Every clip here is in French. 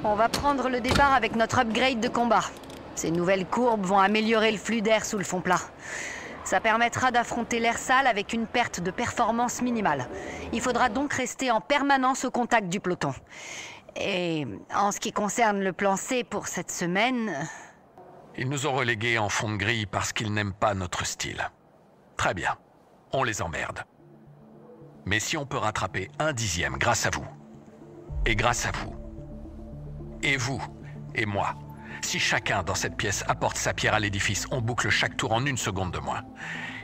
On va prendre le départ avec notre upgrade de combat. Ces nouvelles courbes vont améliorer le flux d'air sous le fond plat. Ça permettra d'affronter l'air sale avec une perte de performance minimale. Il faudra donc rester en permanence au contact du peloton. Et en ce qui concerne le plan C pour cette semaine... Ils nous ont relégués en fond de grille parce qu'ils n'aiment pas notre style. Très bien, on les emmerde. Mais si on peut rattraper 1/10 grâce à vous, et grâce à vous, et vous, et moi, si chacun dans cette pièce apporte sa pierre à l'édifice, on boucle chaque tour en 1 seconde de moins.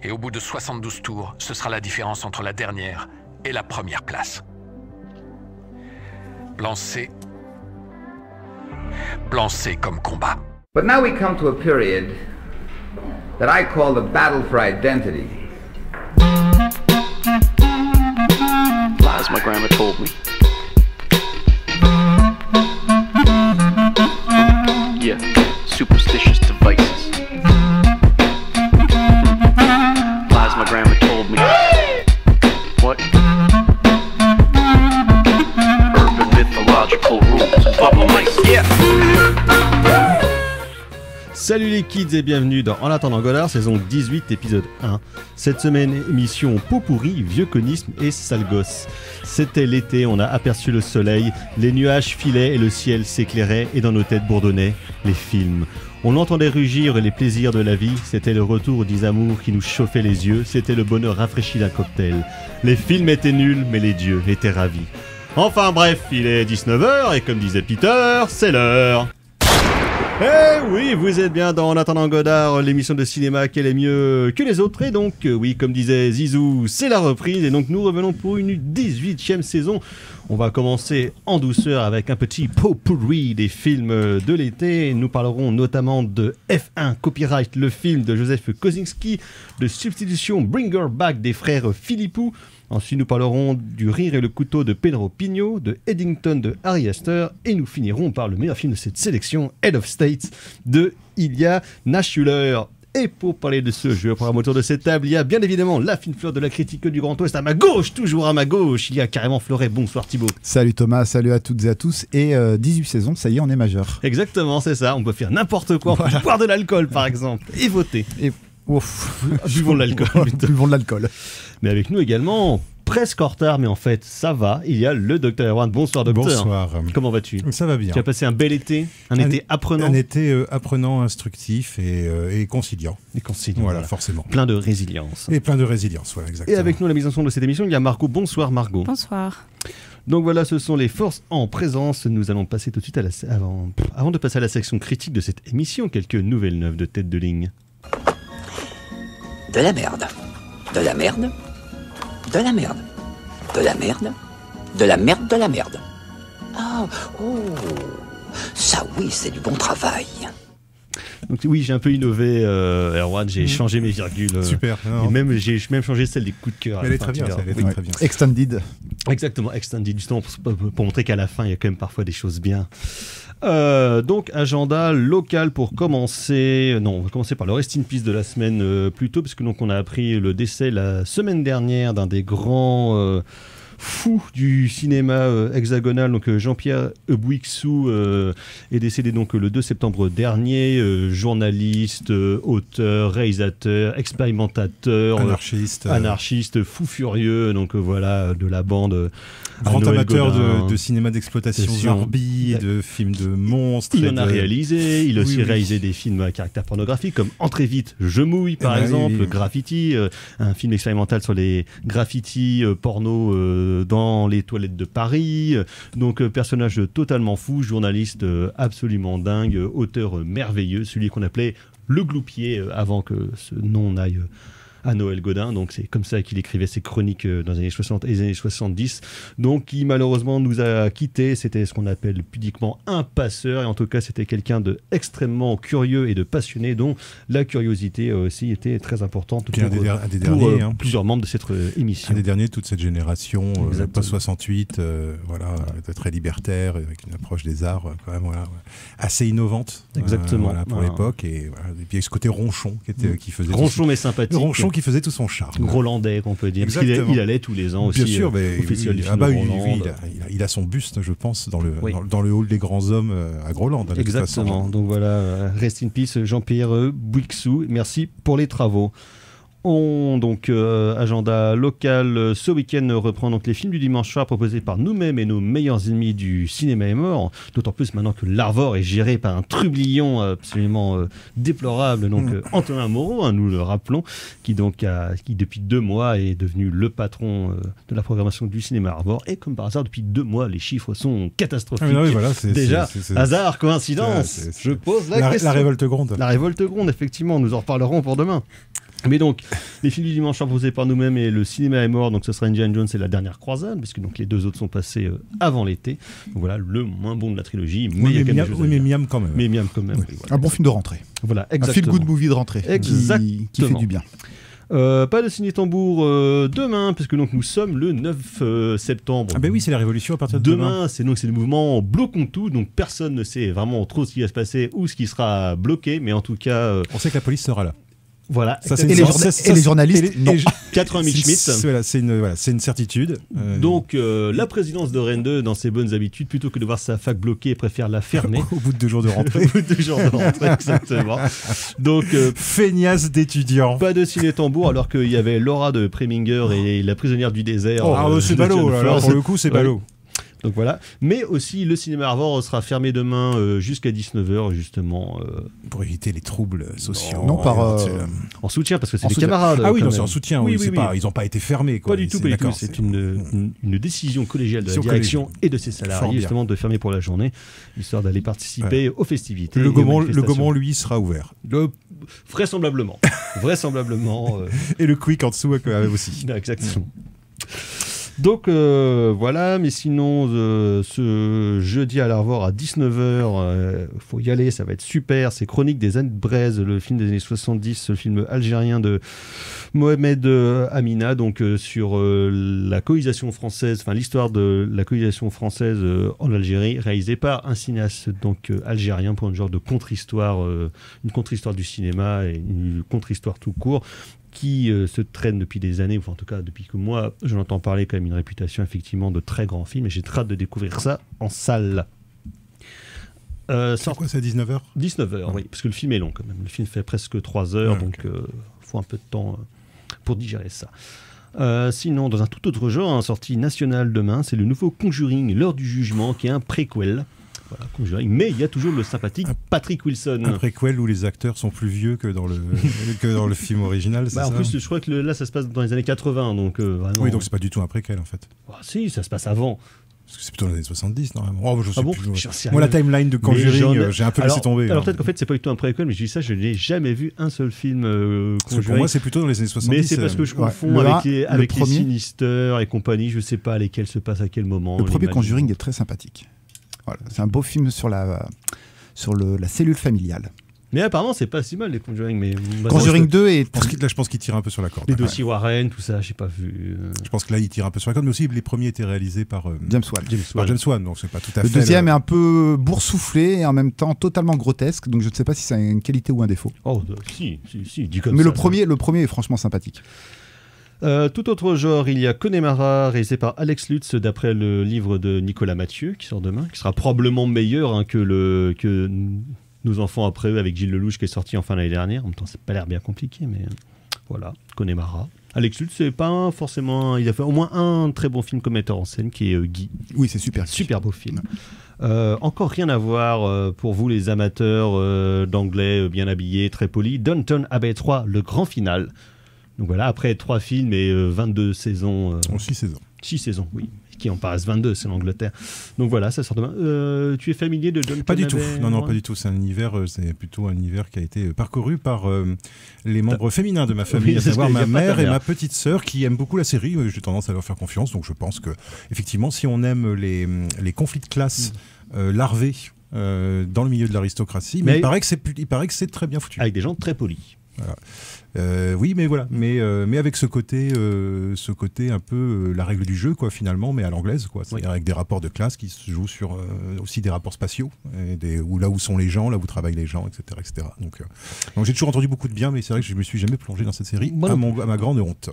Et au bout de 72 tours, ce sera la différence entre la dernière et la première place. Plan C. Plan C comme combat. But now we come to a period that I call the battle for identity. Lies my grandma told me. Yeah, superstitious devices. Lies my grandma told me. What? Urban mythological rules. Bubble mice, yeah. Salut les kids et bienvenue dans En attendant Godard, saison 18, épisode 1. Cette semaine, émission pot pourri, vieux conisme et sale gosse. C'était l'été, on a aperçu le soleil, les nuages filaient et le ciel s'éclairait et dans nos têtes bourdonnaient les films. On entendait rugir les plaisirs de la vie, c'était le retour d'Isamour qui nous chauffait les yeux, c'était le bonheur rafraîchi d'un cocktail. Les films étaient nuls, mais les dieux étaient ravis. Enfin bref, il est 19h et comme disait Peter, c'est l'heure. Eh oui, vous êtes bien dans En attendant Godard, l'émission de cinéma qui est mieux que les autres. Et donc, oui, comme disait Zizou, c'est la reprise. Et donc, nous revenons pour une 18e saison. On va commencer en douceur avec un petit pot-pourri des films de l'été. Nous parlerons notamment de F1 Copyright, le film de Joseph Kosinski, de Substitution Bringer Back des frères Philippou. Ensuite, nous parlerons du Rire et le couteau de Pedro Pino, de Eddington de Harry Astor, et nous finirons par le meilleur film de cette sélection, Head of States, de Ilya Naschüller. Et pour parler de ce jeu, pour autour de cette table, il y a bien évidemment la fine fleur de la critique du Grand Ouest à ma gauche, toujours à ma gauche, il y a carrément Fleuret. Bonsoir Thibaut. Salut Thomas, salut à toutes et à tous, et 18 saisons, ça y est, on est majeur. Exactement, c'est ça, on peut faire n'importe quoi, on peut boire de l'alcool par exemple, et voter. Et ouf, buvons de l'alcool. Buvons de l'alcool. Mais avec nous également, presque en retard, mais en fait, ça va. Il y a le Dr Erwan. Bonsoir, docteur. Bonsoir. Comment vas-tu ? Ça va bien. Tu as passé un bel été, un été apprenant. Un été apprenant, instructif et conciliant. Et conciliant. Voilà, forcément. Plein de résilience. Et plein de résilience, voilà, exactement. Et avec nous, à la mise en son de cette émission, il y a Margot. Bonsoir, Margot. Bonsoir. Donc voilà, ce sont les forces en présence. Nous allons passer tout de suite à avant de passer à la section critique de cette émission, quelques nouvelles neuves de tête de ligne. De la merde. De la merde. De la merde. De la merde. De la merde de la merde. Ah, oh, ça oui, c'est du bon travail. Donc oui, j'ai un peu innové, Erwan, j'ai changé mes virgules. Super. Et j'ai même changé celle des coups de cœur. Elle est très bien, elle est très bien. Extended. Exactement, Extended, justement pour montrer qu'à la fin, il y a quand même parfois des choses bien. Donc, agenda local pour commencer. Non, on va commencer par le Rest in Peace de la semaine plutôt, parce que donc on a appris le décès la semaine dernière d'un des grands fou du cinéma hexagonal, donc Jean-Pierre Bouixou est décédé donc le 2 septembre dernier, journaliste, auteur, réalisateur, expérimentateur, anarchiste, fou furieux, donc voilà, de la bande. Grand amateur de cinéma d'exploitation zombie, de films de monstres. Il en a réalisé, il a aussi réalisé des films à caractère pornographique comme Entrez vite, je mouille par exemple, Graffiti, un film expérimental sur les graffitis porno dans les toilettes de Paris. Donc personnage totalement fou, journaliste absolument dingue, auteur merveilleux, celui qu'on appelait le Gloupier avant que ce nom n'aille à Noël Godin, donc c'est comme ça qu'il écrivait ses chroniques dans les années 60 et les années 70, donc qui malheureusement nous a quittés. C'était ce qu'on appelle pudiquement un passeur, et en tout cas c'était quelqu'un de extrêmement curieux et de passionné, dont la curiosité aussi était très importante pour plusieurs membres de cette émission. Un des derniers de toute cette génération, post-68, voilà, très libertaire, avec une approche des arts quand même, voilà, assez innovante. Exactement. Pour l'époque, et puis avec ce côté ronchon qui faisait... Ronchon mais sympathique. Ronchon canton qui faisait tout son charme. Grolandais, qu'on peut dire. Parce qu'il allait tous les ans aussi. Bien sûr, au festival du film de Groland. Il a son buste, je pense, dans le hall des grands hommes à Groland. Exactement. Donc voilà, rest in peace, Jean-Pierre Bouixou. Merci pour les travaux. Agenda local, ce week-end reprend donc les films du dimanche soir proposés par nous-mêmes et nos meilleurs ennemis du cinéma est mort, d'autant plus maintenant que l'Arvor est géré par un trublion absolument déplorable, donc Antonin Moreau, nous le rappelons, qui depuis 2 mois est devenu le patron de la programmation du cinéma Arvor, et comme par hasard depuis 2 mois les chiffres sont catastrophiques. Hasard, coïncidence, je pose la question. La révolte gronde. La révolte gronde, effectivement, nous en reparlerons pour demain. Mais donc, les films du dimanche proposés par nous-mêmes et le cinéma est mort, donc ce sera Indiana Jones et la dernière croisade, puisque donc les 2 autres sont passés avant l'été. Donc voilà, le moins bon de la trilogie. Mais miam quand même. Mais miam quand même. Oui. Oui, voilà. Un bon film de rentrée. Voilà, exactement. Un feel-good movie de rentrée. Exactement. Qui fait du bien. Pas de ciné-tambour demain, puisque donc nous sommes le 9 septembre. Ah ben oui, c'est la révolution à partir de demain. C'est le mouvement Bloquons tout, donc personne ne sait vraiment trop ce qui va se passer ou ce qui sera bloqué, mais en tout cas... On sait que la police sera là. Voilà. Et les journalistes, non. 80 000 Schmitt. C'est une certitude. Donc, la présidence de Rennes 2, dans ses bonnes habitudes, plutôt que de voir sa fac bloquée, préfère la fermer. Au bout de 2 jours de rentrée. Au bout de 2 jours de rentrée, exactement. Donc, feignasse d'étudiants. Pas de ciné-tambour, alors qu'il y avait Laura de Preminger et la prisonnière du désert. C'est ballot, là, pour le coup, c'est ballot. Donc voilà, mais aussi le cinéma Arvor sera fermé demain jusqu'à 19h justement. Pour éviter les troubles sociaux. Non, en soutien, parce que c'est des camarades. Ah oui, non, c'est en soutien, oui. Ils n'ont pas été fermés. Pas du tout, c'est une décision collégiale de la direction et de ses salariés, justement, de fermer pour la journée, histoire d'aller participer aux festivités. Le Gaumont, lui, sera ouvert. Vraisemblablement. Et le Quick en dessous aussi. Exactement. Donc voilà, mais sinon ce jeudi à l'Arvor à 19h, faut y aller, ça va être super. C'est Chronique des années de Braise, le film des années 70, le film algérien de Mohamed Amina, donc sur la colonisation française, enfin l'histoire de la colonisation française en Algérie, réalisé par un cinéaste donc algérien pour une genre de contre-histoire, une contre-histoire du cinéma et une contre-histoire tout court, qui se traîne depuis des années, enfin en tout cas depuis que moi j'en entends parler, quand même une réputation effectivement de très grand film, et j'ai très hâte de découvrir ça en salle. C'est quoi, c'est à 19h 19h, oui, parce que le film est long quand même. Le film fait presque 3 heures, donc il faut un peu de temps pour digérer ça. Sinon, dans un tout autre genre, sortie nationale demain, c'est le nouveau Conjuring, l'heure du jugement, qui est un préquel. Voilà, Conjuring. Mais il y a toujours le sympathique Patrick Wilson. Un préquel où les acteurs sont plus vieux que dans le film original, c'est ça ? En plus, je crois que là, ça se passe dans les années 80. Donc, vraiment... Oui, donc c'est pas du tout un préquel, en fait. Si, ça se passe avant. Parce que c'est plutôt dans les années 70, normalement. Bon, Moi, la timeline de Conjuring, j'ai un peu laissé tomber. Alors peut-être qu'en fait, c'est pas du tout un préquel, mais je dis ça, je n'ai jamais vu un seul film Conjuring. Pour moi, c'est plutôt dans les années 70. Mais c'est parce que je confonds avec les Sinister et compagnie, je sais pas lesquels se passent à quel moment. Le premier Conjuring est très sympathique. Voilà, c'est un beau film sur la cellule familiale. Mais apparemment, c'est pas si mal, les Conjuring. Mais Conjuring 2 est... Là, je pense qu'il tire un peu sur la corde. Les dossiers Warren, tout ça, j'ai pas vu. Je pense que là, il tire un peu sur la corde, mais aussi, les premiers étaient réalisés par James Wan, donc c'est pas tout à fait... Le deuxième est un peu boursouflé et en même temps totalement grotesque, donc je ne sais pas si c'est une qualité ou un défaut. Oh, si, dit comme mais ça. Mais le premier est franchement sympathique. Tout autre genre, il y a Connemara, réalisé par Alex Lutz, d'après le livre de Nicolas Mathieu, qui sort demain, qui sera probablement meilleur que Nos enfants après eux, avec Gilles Lelouch, qui est sorti en fin d'année dernière. En même temps, c'est pas l'air bien compliqué, mais voilà, Connemara. Alex Lutz, c'est pas forcément... Il a fait au moins un très bon film comme metteur en scène, qui est Guy. Oui, c'est super. Super beau film. Encore rien à voir pour vous, les amateurs d'anglais bien habillés, très polis. Downton Abbey 3, le grand final. Donc voilà, après 3 films et 22 saisons. 6 saisons. 6 saisons, oui. Qui en paraissent 22, c'est l'Angleterre. Donc voilà, ça sort demain. Tu es familier de Downton Abbey ? Pas du tout. Non, pas du tout. C'est plutôt un univers qui a été parcouru par les membres féminins de ma famille, à savoir ma mère et ma petite sœur, qui aiment beaucoup la série. J'ai tendance à leur faire confiance. Donc je pense que, effectivement, si on aime les conflits de classe larvés dans le milieu de l'aristocratie, mais il paraît que c'est très bien foutu. Avec des gens très polis. Voilà. Oui, mais voilà, mais avec ce côté un peu la règle du jeu, quoi, finalement, mais à l'anglaise, quoi. C'est-à-dire avec des rapports de classe qui se jouent sur aussi des rapports spatiaux, là où sont les gens, là où travaillent les gens, etc., etc. Donc j'ai toujours entendu beaucoup de bien, mais c'est vrai que je me suis jamais plongé dans cette série, à ma grande honte.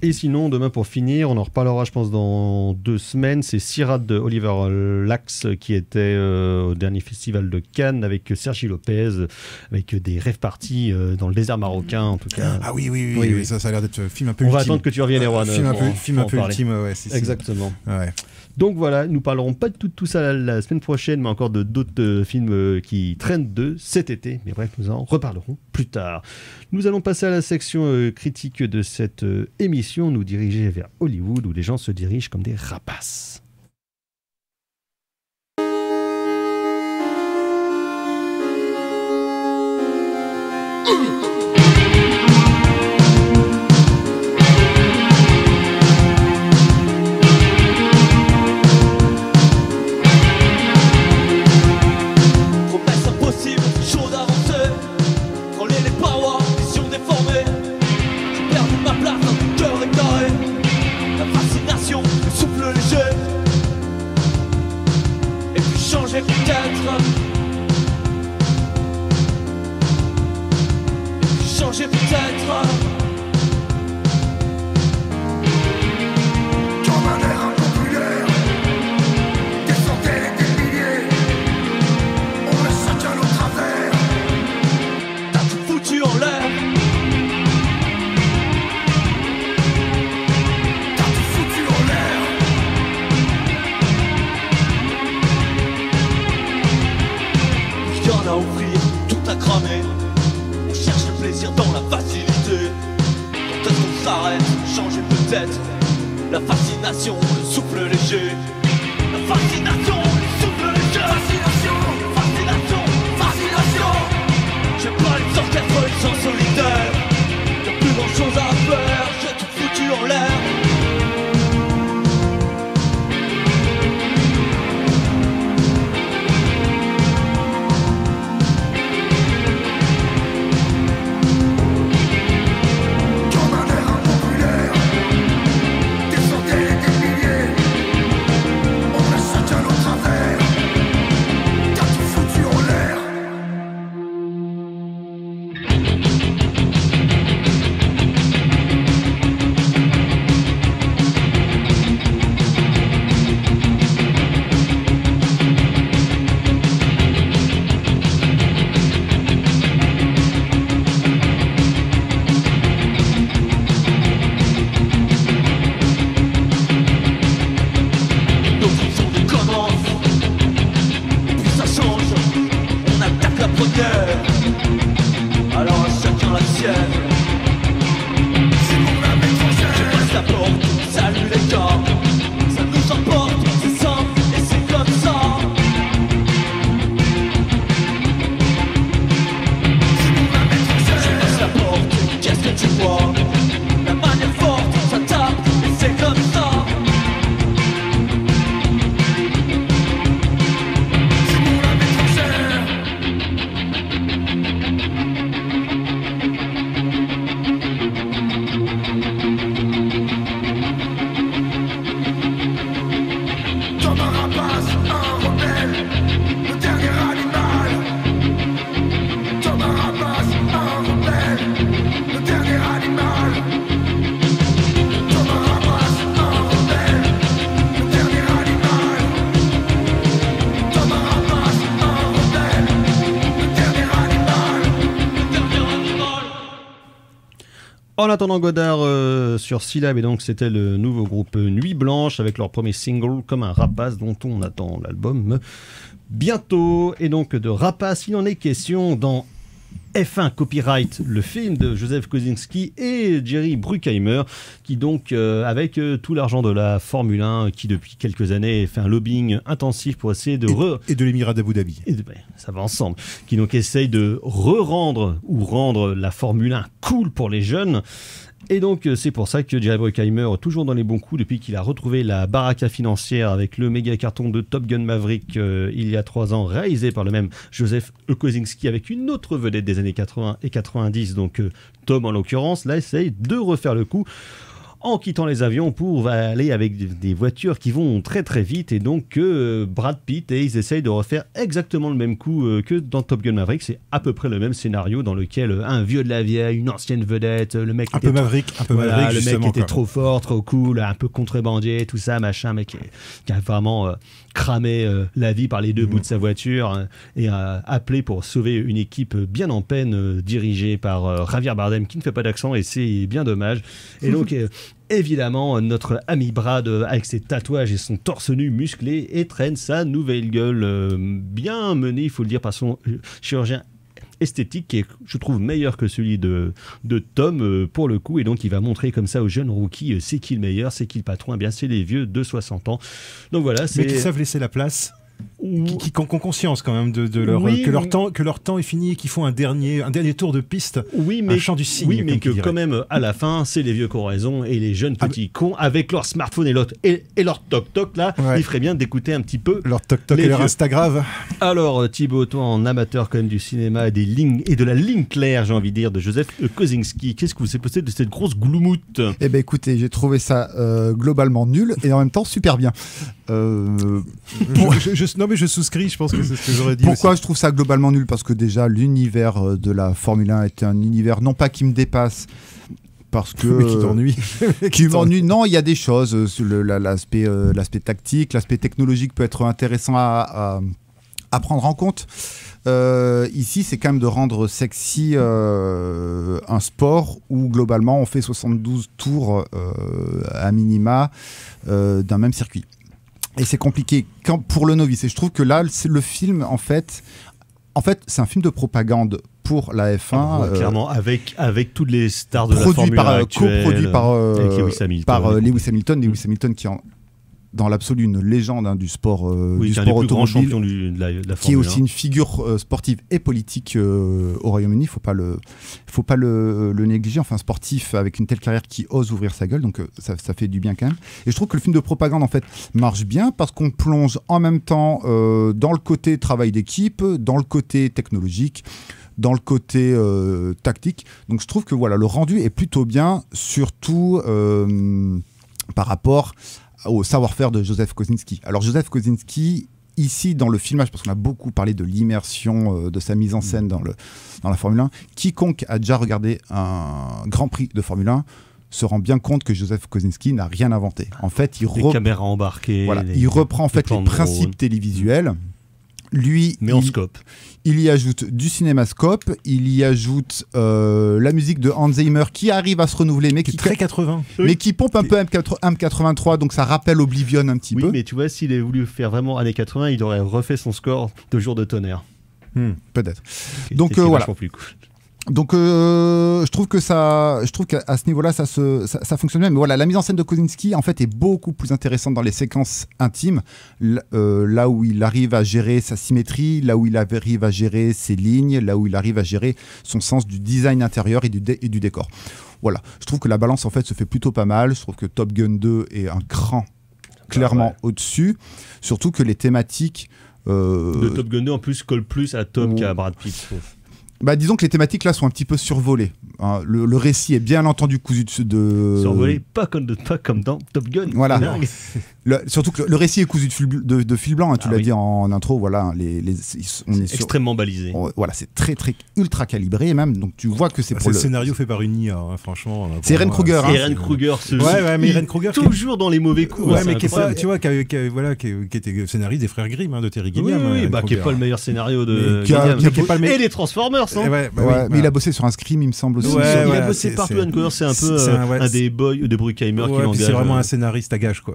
Et sinon, demain pour finir, on en reparlera je pense dans 2 semaines, c'est Sirad de Oliver Lax qui était au dernier festival de Cannes avec Sergi Lopez, avec des rave parties dans le désert marocain en tout cas. Ah oui. Ça a l'air d'être un film un peu ultime. On va attendre que tu reviennes Erwan. Film un peu ultime, ouais. Exactement. Ouais. Donc voilà, nous parlerons pas de tout ça la semaine prochaine, mais encore de d'autres films qui traînent de cet été. Mais bref, nous en reparlerons plus tard. Nous allons passer à la section critique de cette émission, nous diriger vers Hollywood, où les gens se dirigent comme des rapaces. Changer peut-être. Comme un air impopulaire, des centaines et des milliers, on laisse chacun nos travers. T'as tout foutu en l'air. T'as tout foutu en l'air. Il y en a à offrir, tout à cramer. Plaisir dans la facilité. Quand est-ce qu'on s'arrête, changer peut-être. La fascination, le souffle léger. La fascination, le souffle léger. Fascination. J'aime pas les orchestres, ils sont solitaires. Y'a plus grand chose à faire, j'ai tout foutu en l'air. En attendant Godard sur Syllab, et donc c'était le nouveau groupe Nuit Blanche avec leur premier single Comme un rapace dont on attend l'album bientôt. Et donc de rapace, il en est question dans F1 Copyright, le film de Joseph Kosinski et Jerry Bruckheimer, qui donc, avec tout l'argent de la Formule 1, qui depuis quelques années fait un lobbying intensif pour essayer de... Et de l'Émirat d'Abu Dhabi. Ça va ensemble. Qui donc essaye de rendre la Formule 1 cool pour les jeunes. Et donc c'est pour ça que Jerry Bruckheimer, toujours dans les bons coups depuis qu'il a retrouvé la baraka financière avec le méga carton de Top Gun Maverick il y a 3 ans, réalisé par le même Joseph Kosinski avec une autre vedette des années 80 et 90, donc Tom en l'occurrence, là essaye de refaire le coup en quittant les avions pour aller avec des voitures qui vont très très vite, et donc Brad Pitt, et ils essayent de refaire exactement le même coup que dans Top Gun Maverick. C'est à peu près le même scénario dans lequel un vieux de la vieille, une ancienne vedette, le mec un peu Maverick, le mec était trop fort, trop cool, un peu contrebandier, tout ça, machin, mec qui a vraiment cramé la vie par les deux bouts de sa voiture et a appelé pour sauver une équipe bien en peine dirigée par Javier Bardem qui ne fait pas d'accent, et c'est bien dommage. Et donc évidemment, notre ami Brad, avec ses tatouages et son torse nu musclé, étrenne sa nouvelle gueule, bien menée, il faut le dire, par son chirurgien esthétique, qui est, je trouve, meilleur que celui de Tom, pour le coup. Et donc, il va montrer comme ça aux jeunes rookies, c'est qui le meilleur, c'est qui le patron. Eh bien, c'est les vieux de 60 ans. Donc voilà, mais qui savent laisser la place. Qui ont conscience quand même de leur, que leur temps est fini et qu'ils font un dernier tour de piste, un chant du cygne. Oui, mais que quand même, à la fin, c'est les vieux qui ont raison, et les jeunes petits cons, avec leur smartphone et leur toc-toc, là, il ferait bien d'écouter un petit peu leur toc-toc et leur Instagram. Alors, Thibaut, toi, en amateur quand même du cinéma et des lignes, et de la ligne claire, j'ai envie de dire, de Joseph Kosinski, qu'est-ce que vous avez pensé de cette grosse gloumoute ? Eh ben écoutez, j'ai trouvé ça globalement nul, et en même temps super bien. Non mais je souscris, je pense que c'est ce que j'aurais dit. Pourquoi aussi. Je trouve ça globalement nul ? Parce que déjà l'univers de la Formule 1 est un univers non pas qui me dépasse, parce que mais qui t'ennuie. qui m'ennuie. Non, il y a des choses sur l'aspect tactique, l'aspect technologique peut être intéressant à prendre en compte. Ici, c'est quand même de rendre sexy un sport où globalement on fait 72 tours à minima d'un même circuit. Et c'est compliqué pour le novice. Et je trouve que là, c'est le film, en fait, c'est un film de propagande pour la F1. Clairement, avec toutes les stars de la Formule 1 actuelle. Coproduit par Lewis Hamilton. Lewis Hamilton qui est dans l'absolu une légende du sport du sport automobile, champion de la Formule 1. Qui est aussi une figure sportive et politique au Royaume-Uni. Faut pas le négliger. Enfin, un sportif avec une telle carrière qui ose ouvrir sa gueule, donc ça fait du bien quand même. Et je trouve que le film de propagande en fait marche bien parce qu'on plonge en même temps dans le côté travail d'équipe, dans le côté technologique, dans le côté tactique. Donc je trouve que voilà, le rendu est plutôt bien, surtout par rapport au savoir-faire de Joseph Kosinski. Alors Joseph Kosinski, ici dans le filmage, parce qu'on a beaucoup parlé de l'immersion, de sa mise en scène dans la Formule 1, quiconque a déjà regardé un Grand Prix de Formule 1 se rend bien compte que Joseph Kosinski n'a rien inventé. En fait, les caméras embarquées, il reprend en fait les principes télévisuels. Lui, mais en scope. Il y ajoute du cinémascope, il y ajoute la musique de Hans Zimmer qui arrive à se renouveler, mais qui très 80, mais qui pompe un peu M83, donc ça rappelle Oblivion un petit peu. Oui, mais tu vois, s'il avait voulu faire vraiment années 80, il aurait refait son score de Jour de tonnerre. Peut-être. Donc voilà. Plus cool. Donc je trouve qu'à ce niveau-là ça fonctionne bien. Mais voilà, la mise en scène de Kosinski en fait est beaucoup plus intéressante dans les séquences intimes, là où il arrive à gérer sa symétrie, là où il arrive à gérer ses lignes, là où il arrive à gérer son sens du design intérieur et du décor. Voilà, je trouve que la balance en fait se fait plutôt pas mal. Je trouve que Top Gun 2 est un cran clairement au-dessus, surtout que les thématiques de Top Gun 2 en plus collent plus à Tom qu'à Brad Pitt, je trouve. Bah, disons que les thématiques là sont un petit peu survolées. Hein. Le récit est bien entendu cousu de... Survolé, pas comme dans Top Gun. Voilà. Surtout que le récit est cousu de fil blanc, hein, tu l'as dit en intro. Voilà, on est extrêmement balisé. Voilà, c'est très ultra calibré même. Donc tu vois que c'est pour le scénario fait par une IA, hein, franchement. C'est Ehren Kruger. Ehren Kruger, mais Ehren Kruger toujours dans les mauvais coups. Ouais, mais qui était scénariste des frères Grimm, hein, de Terry Gilliam. Oui, qui est pas le meilleur scénario de Gilliam. Et les Transformers. Mais il a bossé sur un Scream, il me semble aussi. Il a bossé partout. Ehren Kruger, c'est un peu un des boys de Bruckheimer qui l'engage. C'est vraiment un scénariste à gage, quoi.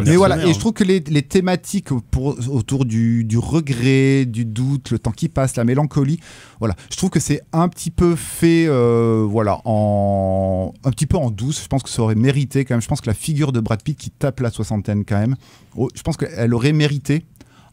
Mais voilà, et je trouve que les thématiques autour du regret, du doute, le temps qui passe, la mélancolie, voilà, je trouve que c'est un petit peu fait, un petit peu en douce. Je pense que ça aurait mérité quand même. Je pense que la figure de Brad Pitt qui tape la soixantaine quand même, je pense qu'elle aurait mérité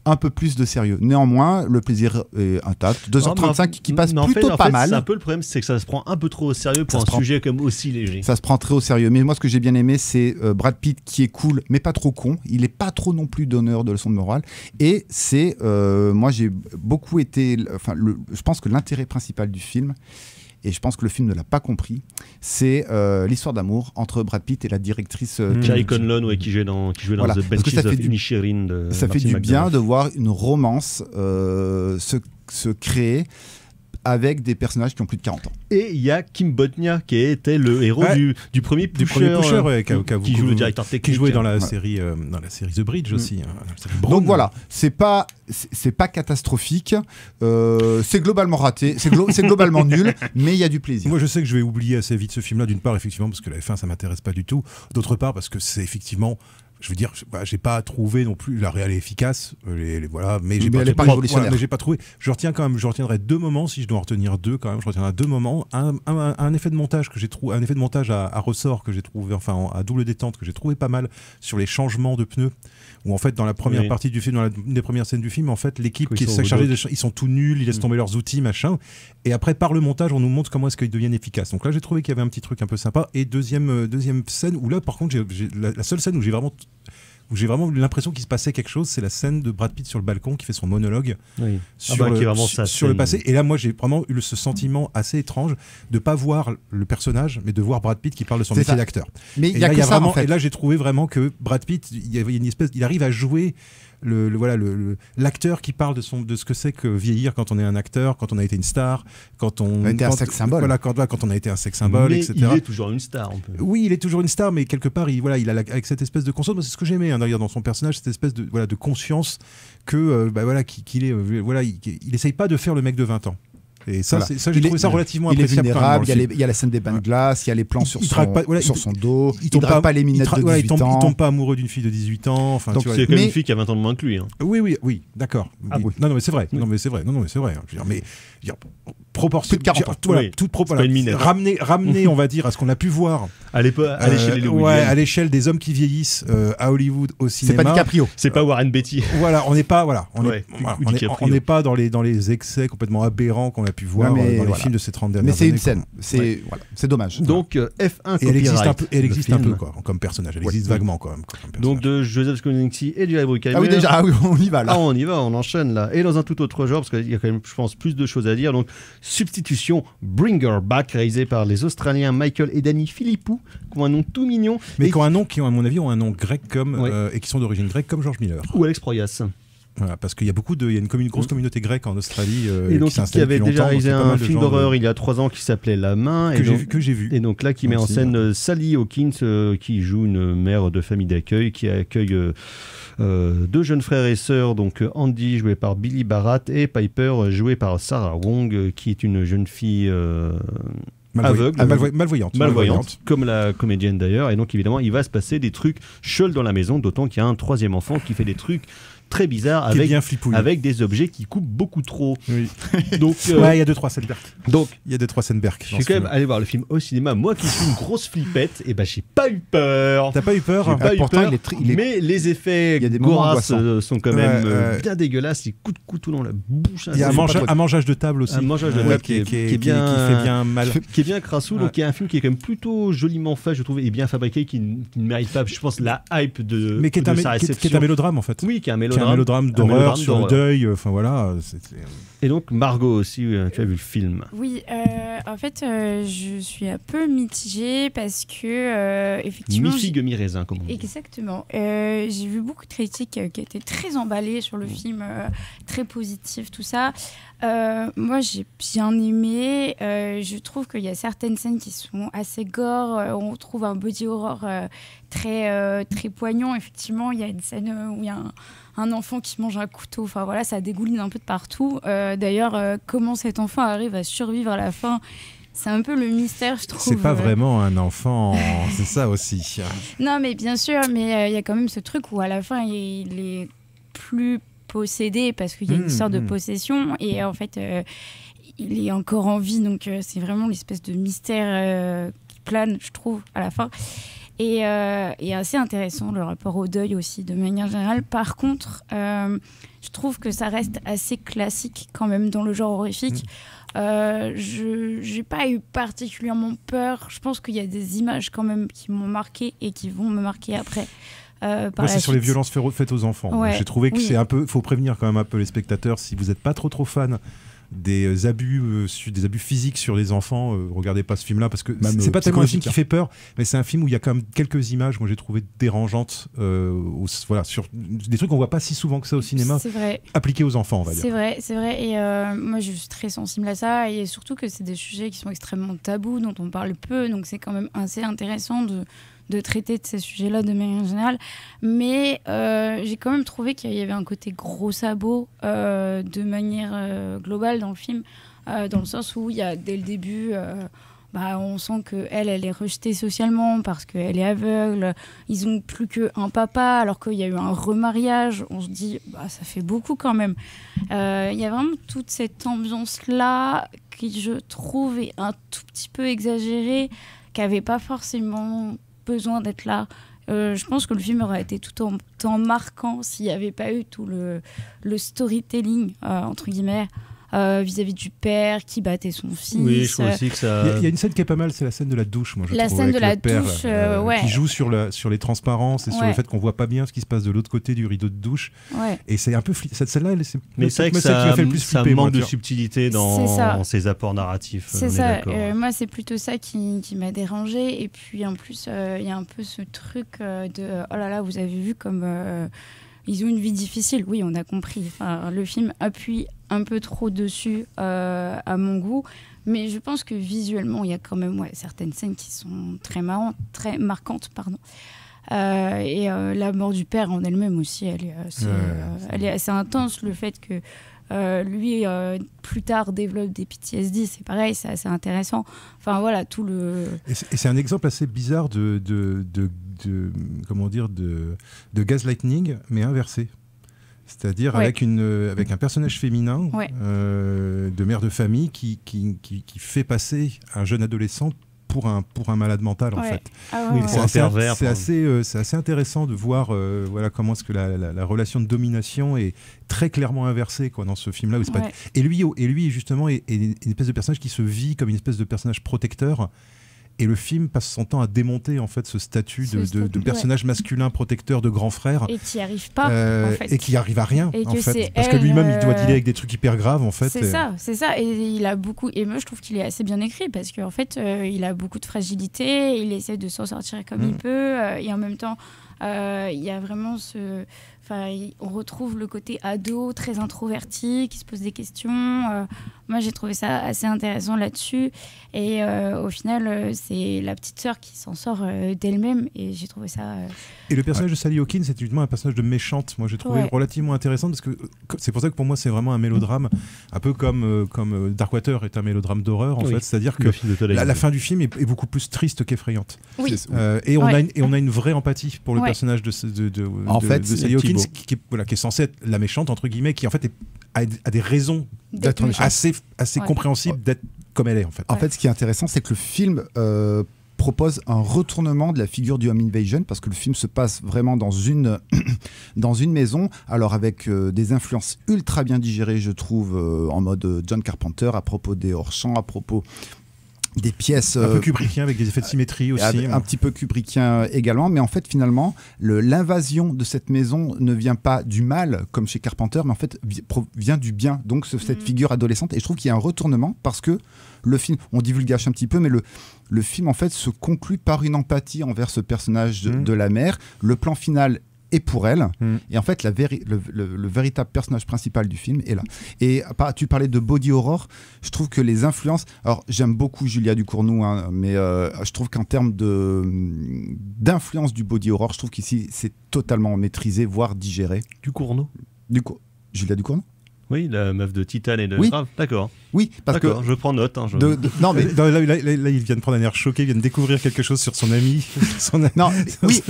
un peu plus de sérieux. Néanmoins, le plaisir est intact. 2h35 qui passe plutôt pas mal. C'est un peu le problème, c'est que ça se prend un peu trop au sérieux pour un sujet comme aussi léger. Ça se prend très au sérieux. Mais moi, ce que j'ai bien aimé, c'est Brad Pitt qui est cool, mais pas trop con. Il est pas trop non plus donneur de leçons de morale. Et c'est, moi, j'ai beaucoup été, je pense que l'intérêt principal du film, et je pense que le film ne l'a pas compris, c'est l'histoire d'amour entre Brad Pitt et la directrice Carey Conlon, qui jouait dans The Banshees of Inisherin de ça fait du bien de voir une romance se créer avec des personnages qui ont plus de 40 ans. Et il y a Kim Bodnia qui était le héros du premier Pusher, qui joue le directeur technique, qui jouait dans la série The Bridge aussi. Donc voilà, c'est pas catastrophique, c'est globalement raté, c'est globalement nul, mais il y a du plaisir. Moi je sais que je vais oublier assez vite ce film-là, d'une part effectivement parce que la F1 ça m'intéresse pas du tout, d'autre part parce que c'est effectivement, je veux dire, j'ai pas trouvé non plus la réelle efficace, voilà, mais j'ai pas trouvé. Je retiendrai 2 moments, si je dois en retenir 2 quand même. Je retiendrai 2 moments. Un effet de montage que j'ai trouvé, un effet de montage à ressort que j'ai trouvé, enfin à double détente que j'ai trouvé pas mal sur les changements de pneus. Où en fait dans la première partie du film, dans une des premières scènes du film, en fait l'équipe qui s'est chargée ils sont tout nuls, ils laissent tomber leurs outils, machin. Et après par le montage, on nous montre comment est-ce qu'ils deviennent efficaces. Donc là j'ai trouvé qu'il y avait un petit truc un peu sympa. Et deuxième scène où là par contre la seule scène où j'ai vraiment l'impression qu'il se passait quelque chose, c'est la scène de Brad Pitt sur le balcon qui fait son monologue sur le passé. Et là, moi, j'ai vraiment eu ce sentiment assez étrange de pas voir le personnage, mais de voir Brad Pitt qui parle de son métier d'acteur. Mais il y a que ça, en fait. Et là, j'ai trouvé vraiment que Brad Pitt, il arrive à jouer l'acteur qui parle de ce que c'est que vieillir quand on est un acteur, quand on a été une star, quand on a été un sex symbole. Voilà, quand on a été un sex symbole, mais etc. Il est toujours une star. Oui, il est toujours une star, mais quelque part, il a avec cette espèce de conscience. Moi, c'est ce que j'aimais d'ailleurs dans son personnage, cette espèce de conscience que qu'il est, il essaye pas de faire le mec de 20 ans. Et ça, j'ai trouvé ça relativement appréciable. Il est vulnérable, il y a la scène des bains de glace, il y a les plans sur son dos, il drague pas les minettes de 18 ans. Il tombe pas amoureux d'une fille de 18 ans. Enfin, donc c'est quand même une fille qui a 20 ans de moins que lui. Hein. Oui, d'accord. Non, mais c'est vrai. Non, mais c'est vrai. Je veux dire, mais proportion de 40 ans. Toute proportion. Ramener, on va dire, à ce qu'on a pu voir à l'échelle des hommes qui vieillissent à Hollywood au cinéma. C'est pas DiCaprio. C'est pas Warren Beatty. Voilà, on n'est pas dans les excès complètement aberrants qu'on a pu voir dans les films de ces 30 dernières années. Mais c'est une scène, c'est dommage. Donc F1 copyright. Elle existe un peu comme personnage, elle existe vaguement quand même. Donc de Joseph Kosinski et du Bruckheimer. On y va là. On enchaîne là. Et dans un tout autre genre, parce qu'il y a quand même, je pense, plus de choses à dire. Donc Substitution, Bring Her Back, réalisé par les Australiens Michael et Danny Philippou, qui ont un nom tout mignon. Mais qui ont un nom qui, à mon avis, ont un nom grec et qui sont d'origine grecque comme George Miller. Ou Alex Proyas. Voilà, parce qu'il y a une grosse communauté grecque en Australie et donc qui avait déjà réalisé un film d'horreur il y a 3 ans qui s'appelait La Main que j'ai vu. Et donc là qui met en scène Sally Hawkins qui joue une mère de famille d'accueil qui accueille 2 jeunes frères et sœurs, donc Andy joué par Billy Barat et Piper joué par Sarah Wong qui est une jeune fille aveugle, malvoyante, comme la comédienne d'ailleurs. Et donc évidemment il va se passer des trucs chelous dans la maison, d'autant qu'il y a un 3e enfant qui fait des trucs très bizarre avec des objets qui coupent beaucoup trop. Oui. Donc il y a 2-3 scènes berk. Donc il y a 2-3 scènes berk. Je suis quand même allé voir le film au cinéma. Moi qui suis une grosse flippette, et j'ai pas eu peur. T'as pas eu peur? J'ai pas eu peur. Mais les effets Goras sont quand même bien dégueulasses. Les coups de couteau dans la bouche. Il y a un mangeage de table aussi. Un mangeage de table qui est bien, qui fait bien mal. Qui est bien crassou. Donc il y a un film qui est quand même plutôt joliment fait, je trouve, et bien fabriqué, qui ne mérite pas, je pense, la hype de. Mais qui est un mélodrame en fait. Oui, qui est un mélodrame d'horreur sur le deuil, enfin voilà. Et donc Margot aussi, tu as vu le film? Oui, en fait, je suis un peu mitigée parce que effectivement. Mi-figue, mi-raisin, comme on dit. Exactement. J'ai vu beaucoup de critiques qui étaient très emballées sur le film, très positifs, tout ça. Moi, j'ai bien aimé. Je trouve qu'il y a certaines scènes qui sont assez gore. On trouve un body horror très poignant. Effectivement, il y a une scène où il y a un enfant qui mange un couteau. Enfin voilà, ça dégouline un peu de partout. D'ailleurs, comment cet enfant arrive à survivre à la fin, c'est un peu le mystère, je trouve. C'est pas vraiment un enfant, c'est ça aussi. Non, mais bien sûr, mais il y a quand même ce truc où à la fin, il est plus possédé parce qu'il y a une sorte de possession et en fait, il est encore en vie. Donc c'est vraiment l'espèce de mystère qui plane, je trouve, à la fin. Et assez intéressant le rapport au deuil aussi de manière générale. Par contre, je trouve que ça reste assez classique quand même dans le genre horrifique. Je n'ai pas eu particulièrement peur. Je pense qu'il y a des images quand même qui m'ont marqué et qui vont me marquer après. Moi, c'est sur les violences faites aux enfants. Ouais, j'ai trouvé que c'est un peu. Faut prévenir quand même un peu les spectateurs, si vous n'êtes pas trop fan des abus physiques sur les enfants, regardez pas ce film-là, parce que c'est pas tellement un film qui fait peur, mais c'est un film où il y a quand même quelques images, moi j'ai trouvé dérangeantes, sur des trucs qu'on voit pas si souvent que ça au cinéma, appliqués aux enfants, on va dire. C'est vrai, et moi je suis très sensible à ça, et surtout que c'est des sujets qui sont extrêmement tabous, dont on parle peu, donc c'est quand même assez intéressant de traiter de ces sujets-là de manière générale. Mais j'ai quand même trouvé qu'il y avait un côté gros sabot de manière globale dans le film, dans le sens où il y a dès le début... on sent qu'elle est rejetée socialement parce qu'elle est aveugle. Ils n'ont plus qu'un papa alors qu'il y a eu un remariage. On se dit, ça fait beaucoup quand même. Il y a vraiment toute cette ambiance-là qui, je trouve, est un tout petit peu exagérée, qui n'avait pas forcément besoin d'être là. Je pense que le film aurait été tout autant marquant s'il n'y avait pas eu tout le storytelling, entre guillemets, vis-à-vis du père qui battait son fils. Oui, je trouve aussi que ça... Il y a une scène qui est pas mal, c'est la scène de la douche, moi je trouve. La scène de la douche, qui joue sur les transparences et sur le fait qu'on voit pas bien ce qui se passe de l'autre côté du rideau de douche. Ouais. Et c'est un peu cette scène-là, mais c'est vrai que ça manque de subtilité dans ses apports narratifs. C'est ça. Moi, c'est plutôt ça qui m'a dérangée. Et puis en plus, il y a un peu ce truc de oh là là, vous avez vu comme ils ont une vie difficile. Oui, on a compris. Enfin, le film appuie un peu trop dessus à mon goût, mais je pense que visuellement il y a quand même certaines scènes qui sont très marquantes, pardon. Et la mort du père en elle-même aussi, elle est assez intense. Le fait que lui plus tard développe des PTSD, c'est pareil, c'est assez intéressant. Enfin voilà, tout le... Et c'est un exemple assez bizarre de gaslighting, mais inversé. C'est-à-dire avec un personnage féminin de mère de famille qui fait passer un jeune adolescent pour un malade mental, en fait. C'est assez intéressant de voir comment est-ce que la relation de domination est très clairement inversée dans ce film-là. Et lui justement est une espèce de personnage qui se vit comme une espèce de personnage protecteur. Et le film passe son temps à démonter en fait ce statut de personnage masculin protecteur de grand frère, et qui n'y arrive pas en fait. Et qui arrive à rien en fait, parce que lui-même il doit dealer avec des trucs hyper graves en fait. C'est ça, et il a beaucoup, et moi je trouve qu'il est assez bien écrit parce qu'en fait il a beaucoup de fragilité, il essaie de s'en sortir comme il peut, et en même temps il y a vraiment on retrouve le côté ado très introverti qui se pose des questions. Moi j'ai trouvé ça assez intéressant là-dessus, et au final c'est la petite sœur qui s'en sort d'elle-même, et j'ai trouvé ça et le personnage de Sally Hawkins c'est justement un personnage de méchante, moi j'ai trouvé relativement intéressant, parce que c'est pour ça que pour moi c'est vraiment un mélodrame, un peu comme Darkwater est un mélodrame d'horreur en fait, c'est-à-dire que la fin du film est beaucoup plus triste qu'effrayante. Et on a une vraie empathie pour le personnage de Sally Hawkins qui est censée être la méchante entre guillemets, qui en fait a des raisons d'être assez compréhensibles d'être comme elle est en fait. En fait, ce qui est intéressant, c'est que le film propose un retournement de la figure du home invasion, parce que le film se passe vraiment dans une maison, alors avec des influences ultra bien digérées, je trouve, en mode John Carpenter, à propos des hors-champs, à propos des pièces un peu kubrickien avec des effets de symétrie aussi, un petit peu kubrickien également, mais en fait finalement l'invasion de cette maison ne vient pas du mal comme chez Carpenter, mais en fait vient du bien, donc cette figure adolescente. Et je trouve qu'il y a un retournement, parce que le film, on divulgage un petit peu, mais le film en fait se conclut par une empathie envers ce personnage de la mère. Le plan final est pour elle, et en fait le véritable personnage principal du film est là. Et tu parlais de body horror, je trouve que les influences, alors j'aime beaucoup Julia Ducournau, mais je trouve qu'en termes d'influence du body horror, je trouve qu'ici c'est totalement maîtrisé, voire digéré. Ducournau Julia Ducournau? Oui, la meuf de Titan et de oui. Grave, d'accord. Oui, parce que je prends note. Hein, non, mais là, il vient de prendre un air choqué, il vient de découvrir quelque chose sur son ami. Non, oui,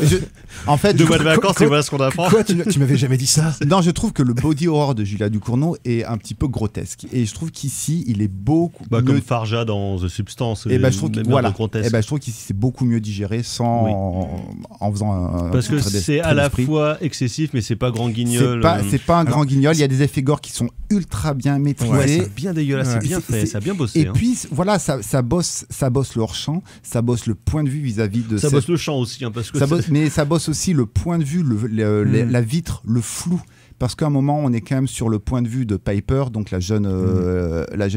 en fait, 2 mois de vacances, et voilà ce qu'on apprend. Quoi, tu m'avais jamais dit ça? Non, je trouve que le body horror de Julia Ducournau est un petit peu grotesque, et je trouve qu'ici, il est beaucoup mieux... comme Farja dans The Substance. Et je trouve je trouve qu'ici c'est beaucoup mieux digéré en faisant un. Parce que c'est à la fois excessif, mais c'est pas grand guignol. C'est pas un grand guignol. Il y a des effets gore qui sont ultra bien maîtrisés. Ouais, c'est bien dégueulasse, c'est bien fait, ça a bien bossé. Et puis voilà, ça bosse le hors-champ, ça bosse le point de vue vis-à-vis de. Ça bosse le champ aussi, parce que mais ça bosse aussi le point de vue, la vitre, le flou. Parce qu'à un moment, on est quand même sur le point de vue de Piper, donc la jeune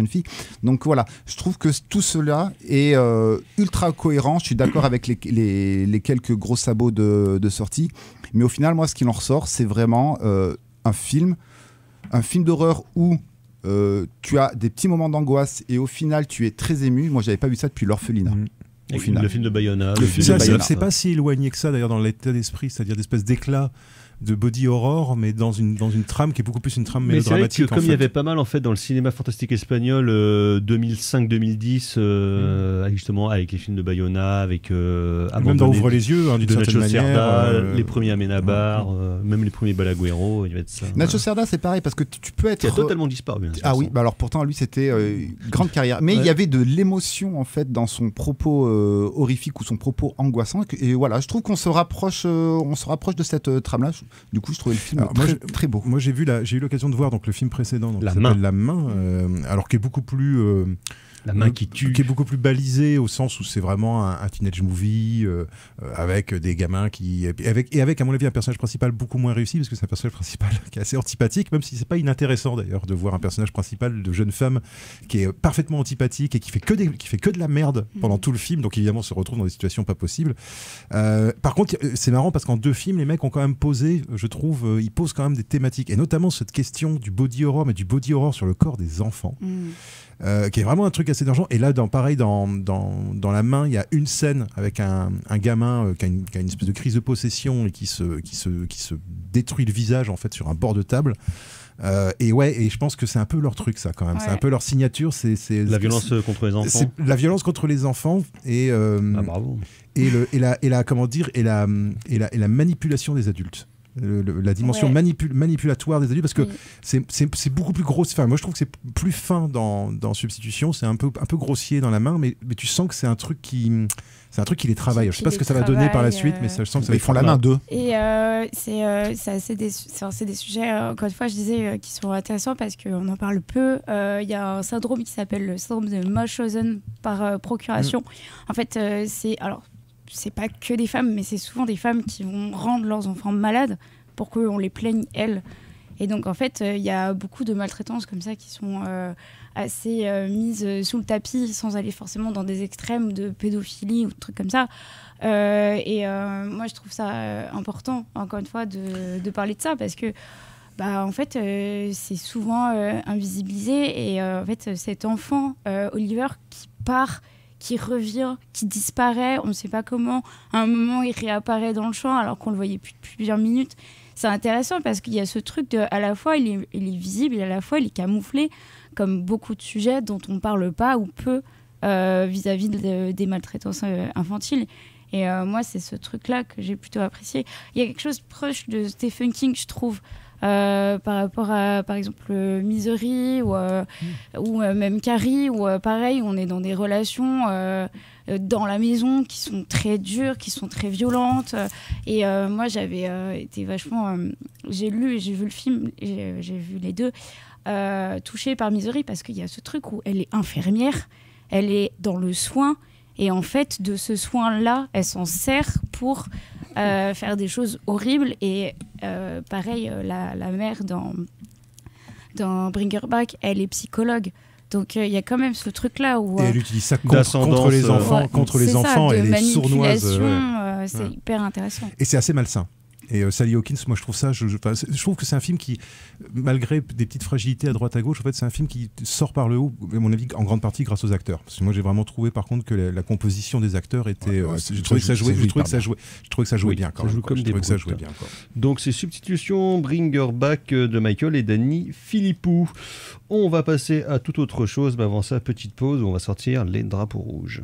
fille. Donc voilà, je trouve que tout cela est ultra cohérent. Je suis d'accord avec les quelques gros sabots de sortie. Mais au final, moi, ce qu'il en ressort, c'est vraiment un film d'horreur où tu as des petits moments d'angoisse et au final, tu es très ému. Moi, j'avais pas vu ça depuis L'Orphelinat. Au final. Le film de Bayona. C'est pas si éloigné que ça, d'ailleurs, dans l'état d'esprit, c'est-à-dire d'espèce d'éclat de body horror, mais dans une trame qui est beaucoup plus une trame mélodramatique. C'est vrai que comme il y avait pas mal en fait dans le cinéma fantastique espagnol 2005-2010, justement avec les films de Bayona, avec même dans Ouvre les yeux, d'une certaine manière, les premiers Amenábar, même les premiers Balaguerro, il va être ça. Nacho Cerda, c'est pareil parce que tu peux être. Qui a totalement disparu. Ah oui, alors pourtant lui c'était grande carrière, mais il y avait de l'émotion en fait dans son propos horrifique ou son propos angoissant et voilà, je trouve qu'on se rapproche de cette trame-là. Du coup, je trouvais le film très beau. Moi, j'ai eu l'occasion de voir donc le film précédent, donc, La Main, alors qui est beaucoup plus La main qui tue, qui est beaucoup plus balisé au sens où c'est vraiment un teenage movie avec des gamins qui avec à mon avis un personnage principal beaucoup moins réussi parce que c'est un personnage principal qui est assez antipathique, même si c'est pas inintéressant d'ailleurs de voir un personnage principal de jeune femme qui est parfaitement antipathique et qui fait que de la merde pendant tout le film, donc évidemment on se retrouve dans des situations pas possibles. Par contre c'est marrant parce qu'en deux films les mecs ont quand même posé, je trouve, ils posent quand même des thématiques et notamment cette question du body horror, mais du body horror sur le corps des enfants. Qui est vraiment un truc assez dangereux. Et là, dans La Main, il y a une scène avec un gamin qui a une espèce de crise de possession et qui se détruit le visage en fait sur un bord de table. Et je pense que c'est un peu leur truc ça quand même. Ouais. C'est un peu leur signature. C'est la violence contre les enfants. C'est la violence contre les enfants et bravo. Et la manipulation des adultes. La dimension manipulatoire des adultes, parce que c'est beaucoup plus gros. Enfin, moi je trouve que c'est plus fin dans Substitution, c'est un peu grossier dans La Main, mais tu sens que c'est un truc qui les travaille. Je sais pas ce que ça va donner par la suite, mais je sens que ça va. Ils font La Main 2. Et c'est des sujets, encore une fois, je disais, qui sont intéressants parce qu'on en parle peu. Il y a un syndrome qui s'appelle le syndrome de Munchausen par procuration. En fait, c'est pas que des femmes, mais c'est souvent des femmes qui vont rendre leurs enfants malades pour qu'on les plaigne, elles. Et donc, en fait, il y a beaucoup de maltraitances comme ça qui sont assez mises sous le tapis sans aller forcément dans des extrêmes de pédophilie ou de trucs comme ça. Moi, je trouve ça important, encore une fois, de parler de ça parce que, en fait, c'est souvent invisibilisé. Et en fait, cet enfant, Oliver, qui part, qui revient, qui disparaît, on ne sait pas comment. À un moment, il réapparaît dans le champ alors qu'on le voyait depuis plusieurs minutes. C'est intéressant parce qu'il y a ce truc de, à la fois, il est visible et à la fois, il est camouflé, comme beaucoup de sujets dont on ne parle pas ou peu vis-à-vis des maltraitances infantiles. Et moi, c'est ce truc-là que j'ai plutôt apprécié. Il y a quelque chose proche de Stephen King, je trouve, par rapport à, par exemple, Misery ou même Carrie, où pareil, on est dans des relations dans la maison qui sont très dures, qui sont très violentes. Et moi, j'avais été vachement... j'ai lu et j'ai vu le film, j'ai vu les deux, touchée par Misery, parce qu'il y a ce truc où elle est infirmière, elle est dans le soin, et en fait, de ce soin-là, elle s'en sert pour faire des choses horribles. Et pareil, la mère dans Bring Her Back, elle est psychologue. Donc il y a quand même ce truc-là où... Et elle utilise ça contre les enfants, elle est sournoise. C'est hyper intéressant. Et c'est assez malsain. Et Sally Hawkins, moi je trouve ça, je trouve que c'est un film qui, malgré des petites fragilités à droite à gauche, en fait c'est un film qui sort par le haut, à mon avis, en grande partie grâce aux acteurs. Parce que moi j'ai vraiment trouvé par contre que la composition des acteurs était, je trouvais que ça jouait bien quand même. Donc c'est Substitution, Bring Her Back de Michael et Danny Philippou. On va passer à toute autre chose, mais avant ça, petite pause où on va sortir les drapeaux rouges.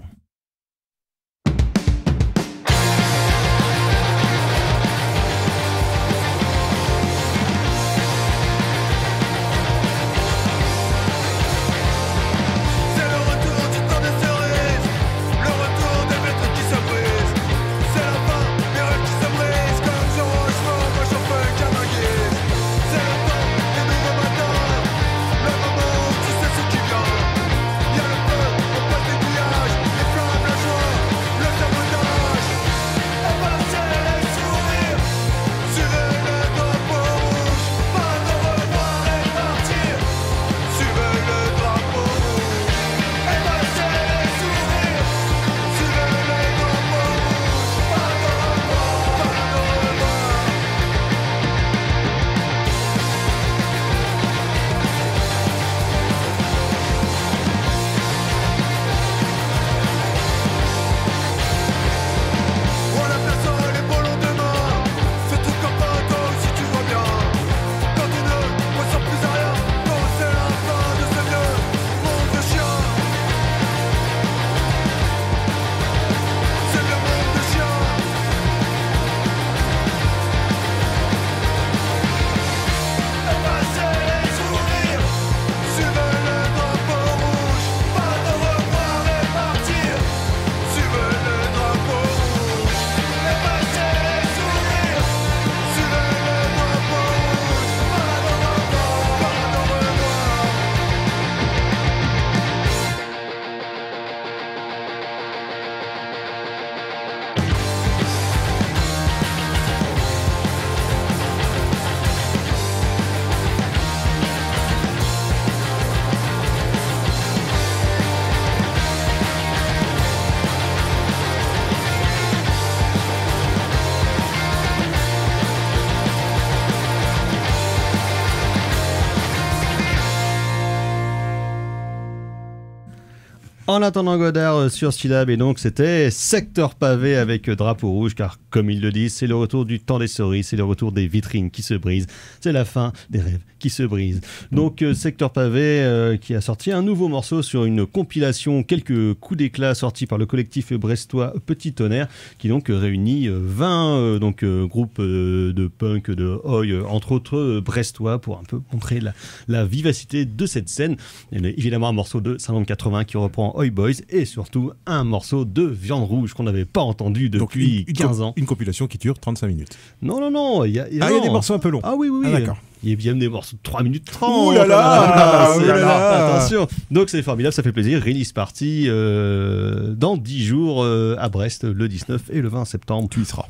En attendant Godard sur Syllab, et donc c'était Secteur Pavé avec Drapeau Rouge, car comme ils le disent, c'est le retour du temps des cerises, c'est le retour des vitrines qui se brisent, c'est la fin des rêves qui se brisent. Donc Secteur Pavé qui a sorti un nouveau morceau sur une compilation, quelques coups d'éclat sortis par le collectif brestois Petit Tonnerre, qui donc réunit 20 groupes de punk, de oi, entre autres brestois, pour un peu montrer la vivacité de cette scène. Il y a évidemment un morceau de 50-80 qui reprend Oi Boys, et surtout un morceau de Viande Rouge qu'on n'avait pas entendu depuis 15 ans. Une compilation qui dure 35 minutes. Non, il y a des morceaux un peu longs. Ah oui. Ah, d'accord. Il y a même des morceaux de 3 minutes 30. Ouh là là, attention. Donc c'est formidable, ça fait plaisir. Release party dans 10 jours à Brest, le 19 et le 20 septembre. Tu y seras.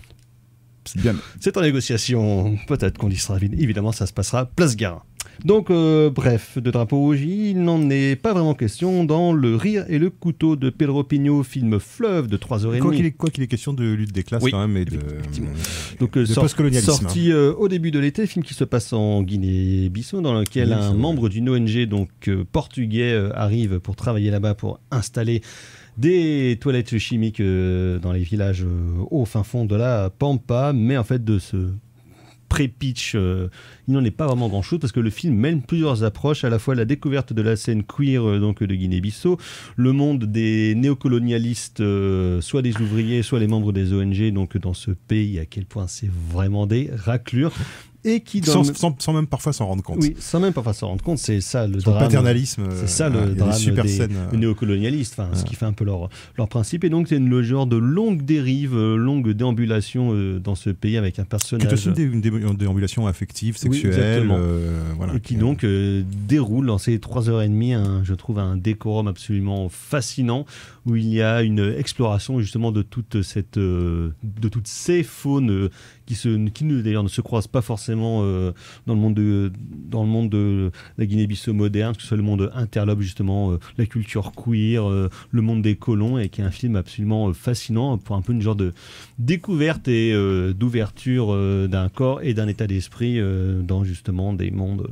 C'est bien. C'est en négociation. Peut-être qu'on y sera. Évidemment, ça se passera Place Garin. Donc, bref, de Drapeau Rouge, il n'en est pas vraiment question dans Le Rire et le Couteau de Pedro Pigno, film fleuve de 3h30. Quoi qu'il est question de lutte des classes, oui, quand même, et donc, de post-colonialisme. Sorti au début de l'été, film qui se passe en Guinée-Bissau, dans lequel un membre d'une ONG portugais arrive pour travailler là-bas, pour installer des toilettes chimiques dans les villages au fin fond de la Pampa, mais en fait de ce pré-pitch, il n'en est pas vraiment grand-chose, parce que le film mène plusieurs approches, à la fois la découverte de la scène queer de Guinée-Bissau, le monde des néocolonialistes, soit des ouvriers, soit les membres des ONG, donc dans ce pays, à quel point c'est vraiment des raclures. Et qui sans même parfois s'en rendre compte. Oui, sans même parfois s'en rendre compte, c'est ça le drame. Paternalisme. C'est ça le drame des néocolonialistes, ce qui fait un peu leur principe. Et donc c'est le genre de longue dérive, longue déambulation dans ce pays avec un personnage. C'est aussi une déambulation affective, sexuelle. Et qui donc déroule dans ces 3h30, je trouve un décorum absolument fascinant, où il y a une exploration justement de toutes ces faunes qui d'ailleurs ne se croisent pas forcément forcément dans le monde de la Guinée-Bissau moderne, que ce soit le monde interlope justement, la culture queer, le monde des colons, et qui est un film absolument fascinant pour un peu une genre de découverte et d'ouverture d'un corps et d'un état d'esprit dans justement des mondes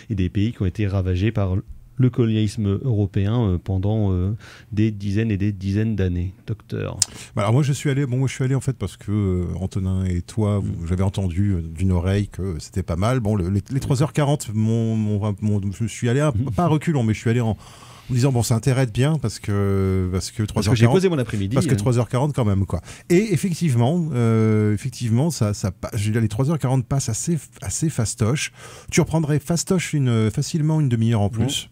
et des pays qui ont été ravagés par le colonialisme européen pendant des dizaines et des dizaines d'années. Docteur. Alors moi je suis allé en fait parce que Antonin et toi, j'avais entendu d'une oreille que c'était pas mal. Bon, les 3h40, je suis allé pas à reculons, mais je suis allé en disant bon, ça intéresse bien parce que 3h40, parce que j'ai posé mon après-midi, parce que 3h40 quand même quoi. Et effectivement ça les 3h40 passent assez fastoche. Tu reprendrais fastoche facilement une demi-heure en plus.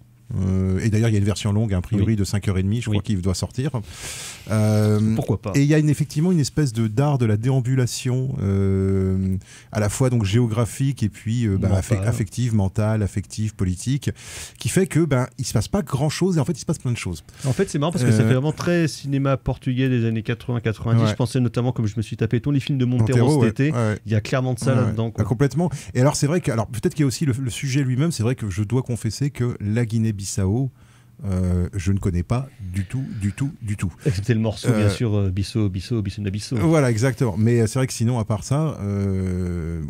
Et d'ailleurs il y a une version longue a priori de 5h30 je crois qu'il doit sortir. Pourquoi pas. Et il y a effectivement une espèce d'art de la déambulation à la fois donc géographique et puis affective, mentale, affective, politique, qui fait que il se passe pas grand chose et en fait il se passe plein de choses. En fait c'est marrant parce que ça fait vraiment très cinéma portugais des années 80-90. Je pensais notamment, comme je me suis tapé tous les films de Montero cet été, il y a clairement de ça là-dedans quoi. Complètement. Et alors c'est vrai que peut-être qu'il y a aussi le sujet lui-même. C'est vrai que je dois confesser que la Guinée-Bissau, je ne connais pas du tout. Excepté le morceau, bien sûr, Bissau na Bissau. Voilà, exactement. Mais c'est vrai que sinon, à part ça,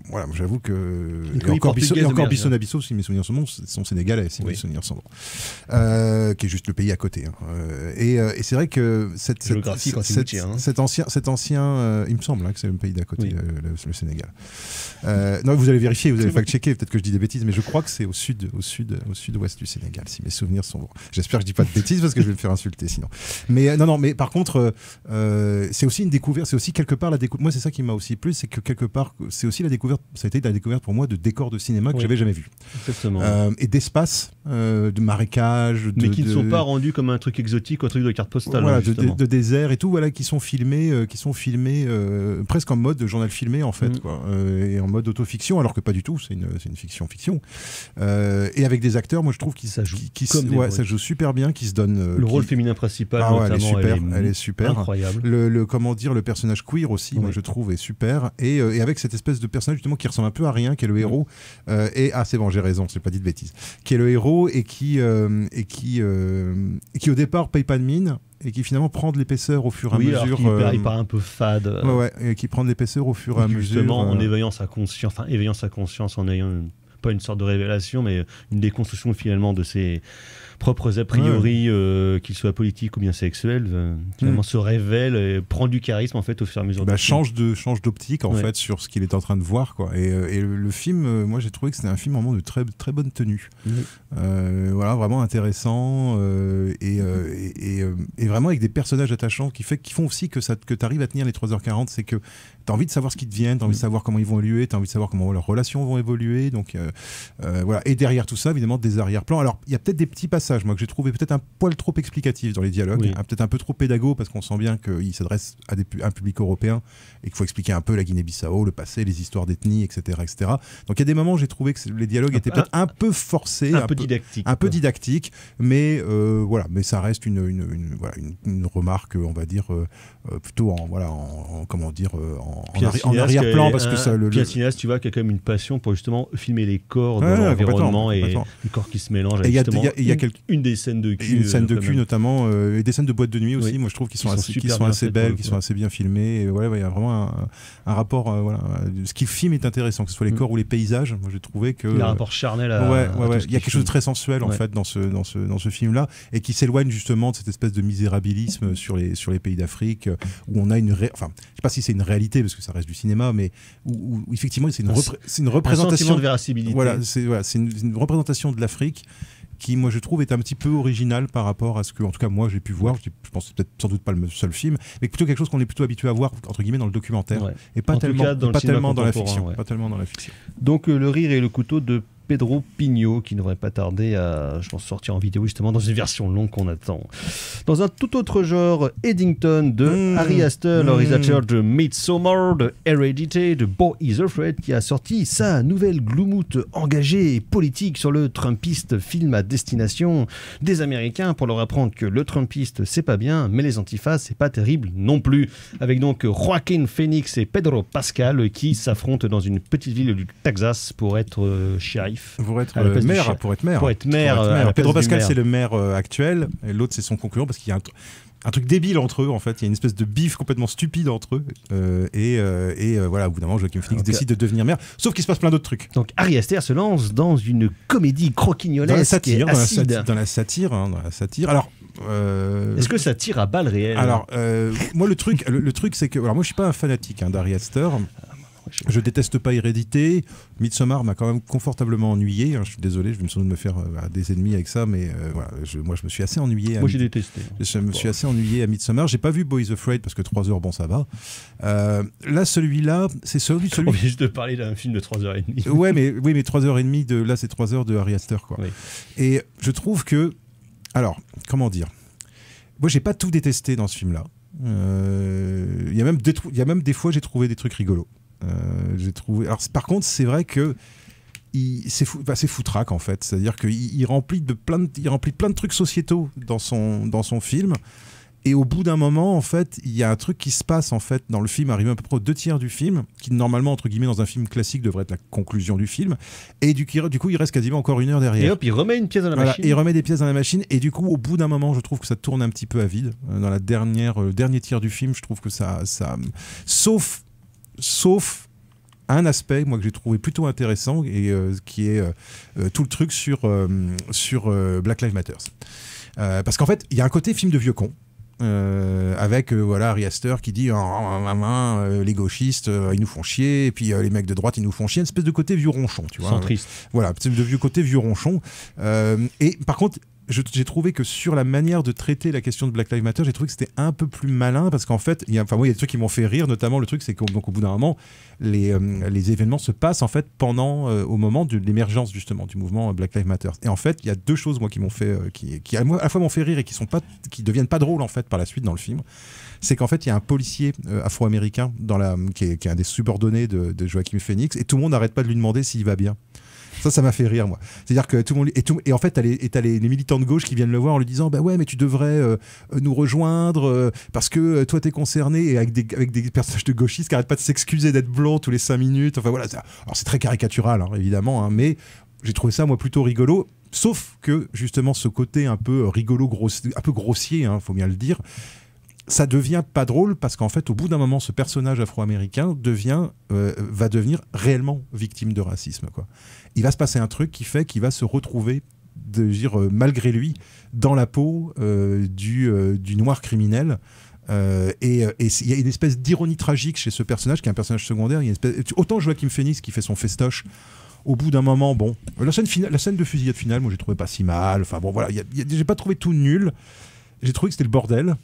voilà, j'avoue que... Encore Bissau na Bissau, si mes souvenirs sont sénégalais, si mes souvenirs sont bons. Qui est juste le pays à côté. Et c'est vrai que cet ancien... il me semble que c'est le pays d'à côté, le Sénégal. Non, vous allez vérifier, vous allez fact-checker, peut-être que je dis des bêtises, mais je crois que c'est au sud-ouest du Sénégal, si mes souvenirs sont bons. J'espère que je dis pas de bêtises parce que je vais me faire insulter sinon. Mais mais par contre, c'est aussi une découverte, c'est aussi quelque part la découverte. Moi, c'est ça qui m'a aussi plu, c'est que quelque part, c'est aussi la découverte. Ça a été la découverte pour moi de décors de cinéma que j'avais jamais vu. Exactement. Et d'espaces, de marécages, mais qui ne sont pas rendus comme un truc exotique, un truc de carte postale. Voilà, de désert et tout, voilà, qui sont filmés presque en mode journal filmé en fait, quoi, et en mode autofiction, alors que pas du tout. C'est une fiction. Et avec des acteurs, moi je trouve qu'ils ça joue super bien, qui se donne le rôle féminin principal notamment, elle est super incroyable. Le personnage queer aussi, moi je trouve est super, et avec cette espèce de personnage justement qui ressemble un peu à rien, qui est le héros, et c'est bon, j'ai raison, j'ai pas dit de bêtises, qui est le héros et qui au départ paye pas de mine et qui finalement prend de l'épaisseur au fur et à mesure. Il paraît un peu fade. Et qui prend de l'épaisseur au fur et à mesure. Justement, en éveillant sa conscience, en ayant pas une sorte de révélation, mais une déconstruction finalement de ses propres a priori, qu'ils soient politiques ou bien sexuels, finalement se révèle et prend du charisme en fait au fur et à mesure. Change d'optique en fait sur ce qu'il est en train de voir, quoi. Et le film, moi j'ai trouvé que c'était un film vraiment de très très bonne tenue. Voilà, vraiment intéressant et vraiment avec des personnages attachants qui font aussi que tu arrives à tenir les 3h40. C'est que tu as envie de savoir ce qu'ils deviennent, tu as envie de savoir comment ils vont évoluer, tu as envie de savoir comment leurs relations vont évoluer. Donc voilà. Et derrière tout ça, évidemment, des arrière-plans. Alors il y a peut-être des petits passages moi que j'ai trouvé peut-être un poil trop explicatifs dans les dialogues, peut-être un peu trop pédago, parce qu'on sent bien qu'il s'adresse à un public européen et qu'il faut expliquer un peu la Guinée-Bissau, le passé, les histoires d'ethnie, etc. Donc il y a des moments où j'ai trouvé que les dialogues étaient peut-être un peu forcés, un peu didactiques, mais voilà, mais ça reste une remarque, on va dire plutôt en arrière-plan, parce que ça un cinéaste, tu vois, qui a quand même une passion pour justement filmer les corps dans l'environnement et les corps qui se mélangent. Et il y a une des scènes de cul, notamment, et des scènes de boîte de nuit aussi. Moi je trouve qu'ils sont assez belles, qui sont assez bien filmées. Et voilà, il y a vraiment un rapport. Ce qu'il filme est intéressant, que ce soit les corps ou les paysages. Moi j'ai trouvé que il y a un rapport charnel il y a quelque chose de très sensuel en fait dans ce film là, et qui s'éloigne justement de cette espèce de misérabilisme sur les pays d'Afrique, où on a je sais pas si c'est une réalité parce que ça reste du cinéma, mais où effectivement c'est une représentation, un sentiment de véracité. Voilà, c'est une représentation de l'Afrique qui, moi, je trouve, est un petit peu original par rapport à ce que, en tout cas, moi, j'ai pu voir. Je pense que c'est peut-être sans doute pas le seul film, mais plutôt quelque chose qu'on est plutôt habitué à voir, entre guillemets, dans le documentaire, et pas tellement dans la fiction. Donc, Le Rire et le couteau de Pedro Pino, qui ne devrait pas tarder à, je pense, sortir en vidéo justement dans une version longue qu'on attend. Dans un tout autre genre, Eddington de Ari Aster, le réalisateur de Midsommar, de Heredity, de Bo Is Afraid, qui a sorti sa nouvelle gloumoute engagée et politique sur le Trumpiste, film à destination des Américains pour leur apprendre que le Trumpiste c'est pas bien, mais les antifas c'est pas terrible non plus. Avec donc Joaquin Phoenix et Pedro Pascal qui s'affrontent dans une petite ville du Texas pour être shérif. Pour être maire. Pedro Pascal c'est le maire actuel et l'autre c'est son concurrent parce qu'il y a un truc débile entre eux en fait, il y a une espèce de bif complètement stupide entre eux voilà, au bout d'un moment Joaquin Phoenix décide de devenir maire, sauf qu'il se passe plein d'autres trucs. Donc Ari Aster se lance dans une comédie croquignolesque dans la satire. Alors est-ce que ça tire à balles réelles? Alors moi le truc c'est que alors moi je suis pas un fanatique d'Ari Aster. Je déteste pas Hérédité. Midsommar m'a quand même confortablement ennuyé. Je suis désolé, je vais sans doute me faire des ennemis avec ça, mais voilà, moi je me suis assez ennuyé. Moi j'ai détesté. Je me suis assez ennuyé à Midsommar. J'ai pas vu Bo Is Afraid parce que 3 heures, bon ça va. Là, celui-là, c'est celui. On vient juste de parler d'un film de 3h30. Oui, mais 3h30 là, c'est 3 heures de Ari Aster, quoi. Oui. Et je trouve que, alors, comment dire, moi j'ai pas tout détesté dans ce film-là. Il y a même des fois j'ai trouvé des trucs rigolos. J'ai trouvé. Alors par contre, c'est vrai que c'est foutraque en fait. C'est-à-dire qu'il remplit plein de trucs sociétaux dans son film. Et au bout d'un moment, en fait, il y a un truc qui se passe en fait dans le film, arrivé à peu près aux 2/3 du film, qui normalement entre guillemets dans un film classique devrait être la conclusion du film. Et du coup, il reste quasiment encore 1 heure derrière. Et hop, il remet une pièce dans la machine. Et il remet des pièces dans la machine. Et du coup, au bout d'un moment, je trouve que ça tourne un petit peu à vide. Dans le dernier tiers du film, je trouve que ça sauf un aspect moi que j'ai trouvé plutôt intéressant et qui est tout le truc sur Black Lives Matter. Parce qu'en fait, il y a un côté film de vieux con. Avec Ari Aster qui dit les gauchistes ils nous font chier et puis les mecs de droite ils nous font chier, une espèce de côté vieux ronchon, tu vois. Centriste. Voilà, de vieux côté vieux ronchon. Et par contre, j'ai trouvé que sur la manière de traiter la question de Black Lives Matter, j'ai trouvé que c'était un peu plus malin parce qu'en fait, il y a des trucs qui m'ont fait rire, notamment le truc c'est qu'au bout d'un moment, les événements se passent en fait au moment de l'émergence justement du mouvement Black Lives Matter. Et en fait, il y a 2 choses moi qui m'ont fait, qui à la fois m'ont fait rire et qui deviennent pas drôles en fait par la suite dans le film. C'est qu'en fait, il y a un policier afro-américain qui est un des subordonnés de Joaquin Phoenix et tout le monde n'arrête pas de lui demander s'il va bien. Ça m'a fait rire, moi. C'est-à-dire que tout le monde et en fait, t'as les militants de gauche qui viennent le voir en lui disant bah ouais, mais tu devrais nous rejoindre parce que toi t'es concerné, et avec des personnages de gauchistes qui arrêtent pas de s'excuser d'être blancs tous les 5 minutes. Enfin voilà. Alors c'est très caricatural, évidemment, mais j'ai trouvé ça moi plutôt rigolo. Sauf que justement ce côté un peu rigolo, un peu grossier, faut bien le dire. Ça devient pas drôle parce qu'en fait, au bout d'un moment, ce personnage afro-américain va devenir réellement victime de racisme, quoi. Il va se passer un truc qui fait qu'il va se retrouver, malgré lui, dans la peau du noir criminel. Et il y a une espèce d'ironie tragique chez ce personnage, qui est un personnage secondaire. Autant Joaquin Phoenix qui fait son festoche, au bout d'un moment, bon, la scène de fusillade finale, moi j'ai trouvé pas si mal. Enfin bon, voilà, j'ai pas trouvé tout nul. J'ai trouvé que c'était le bordel.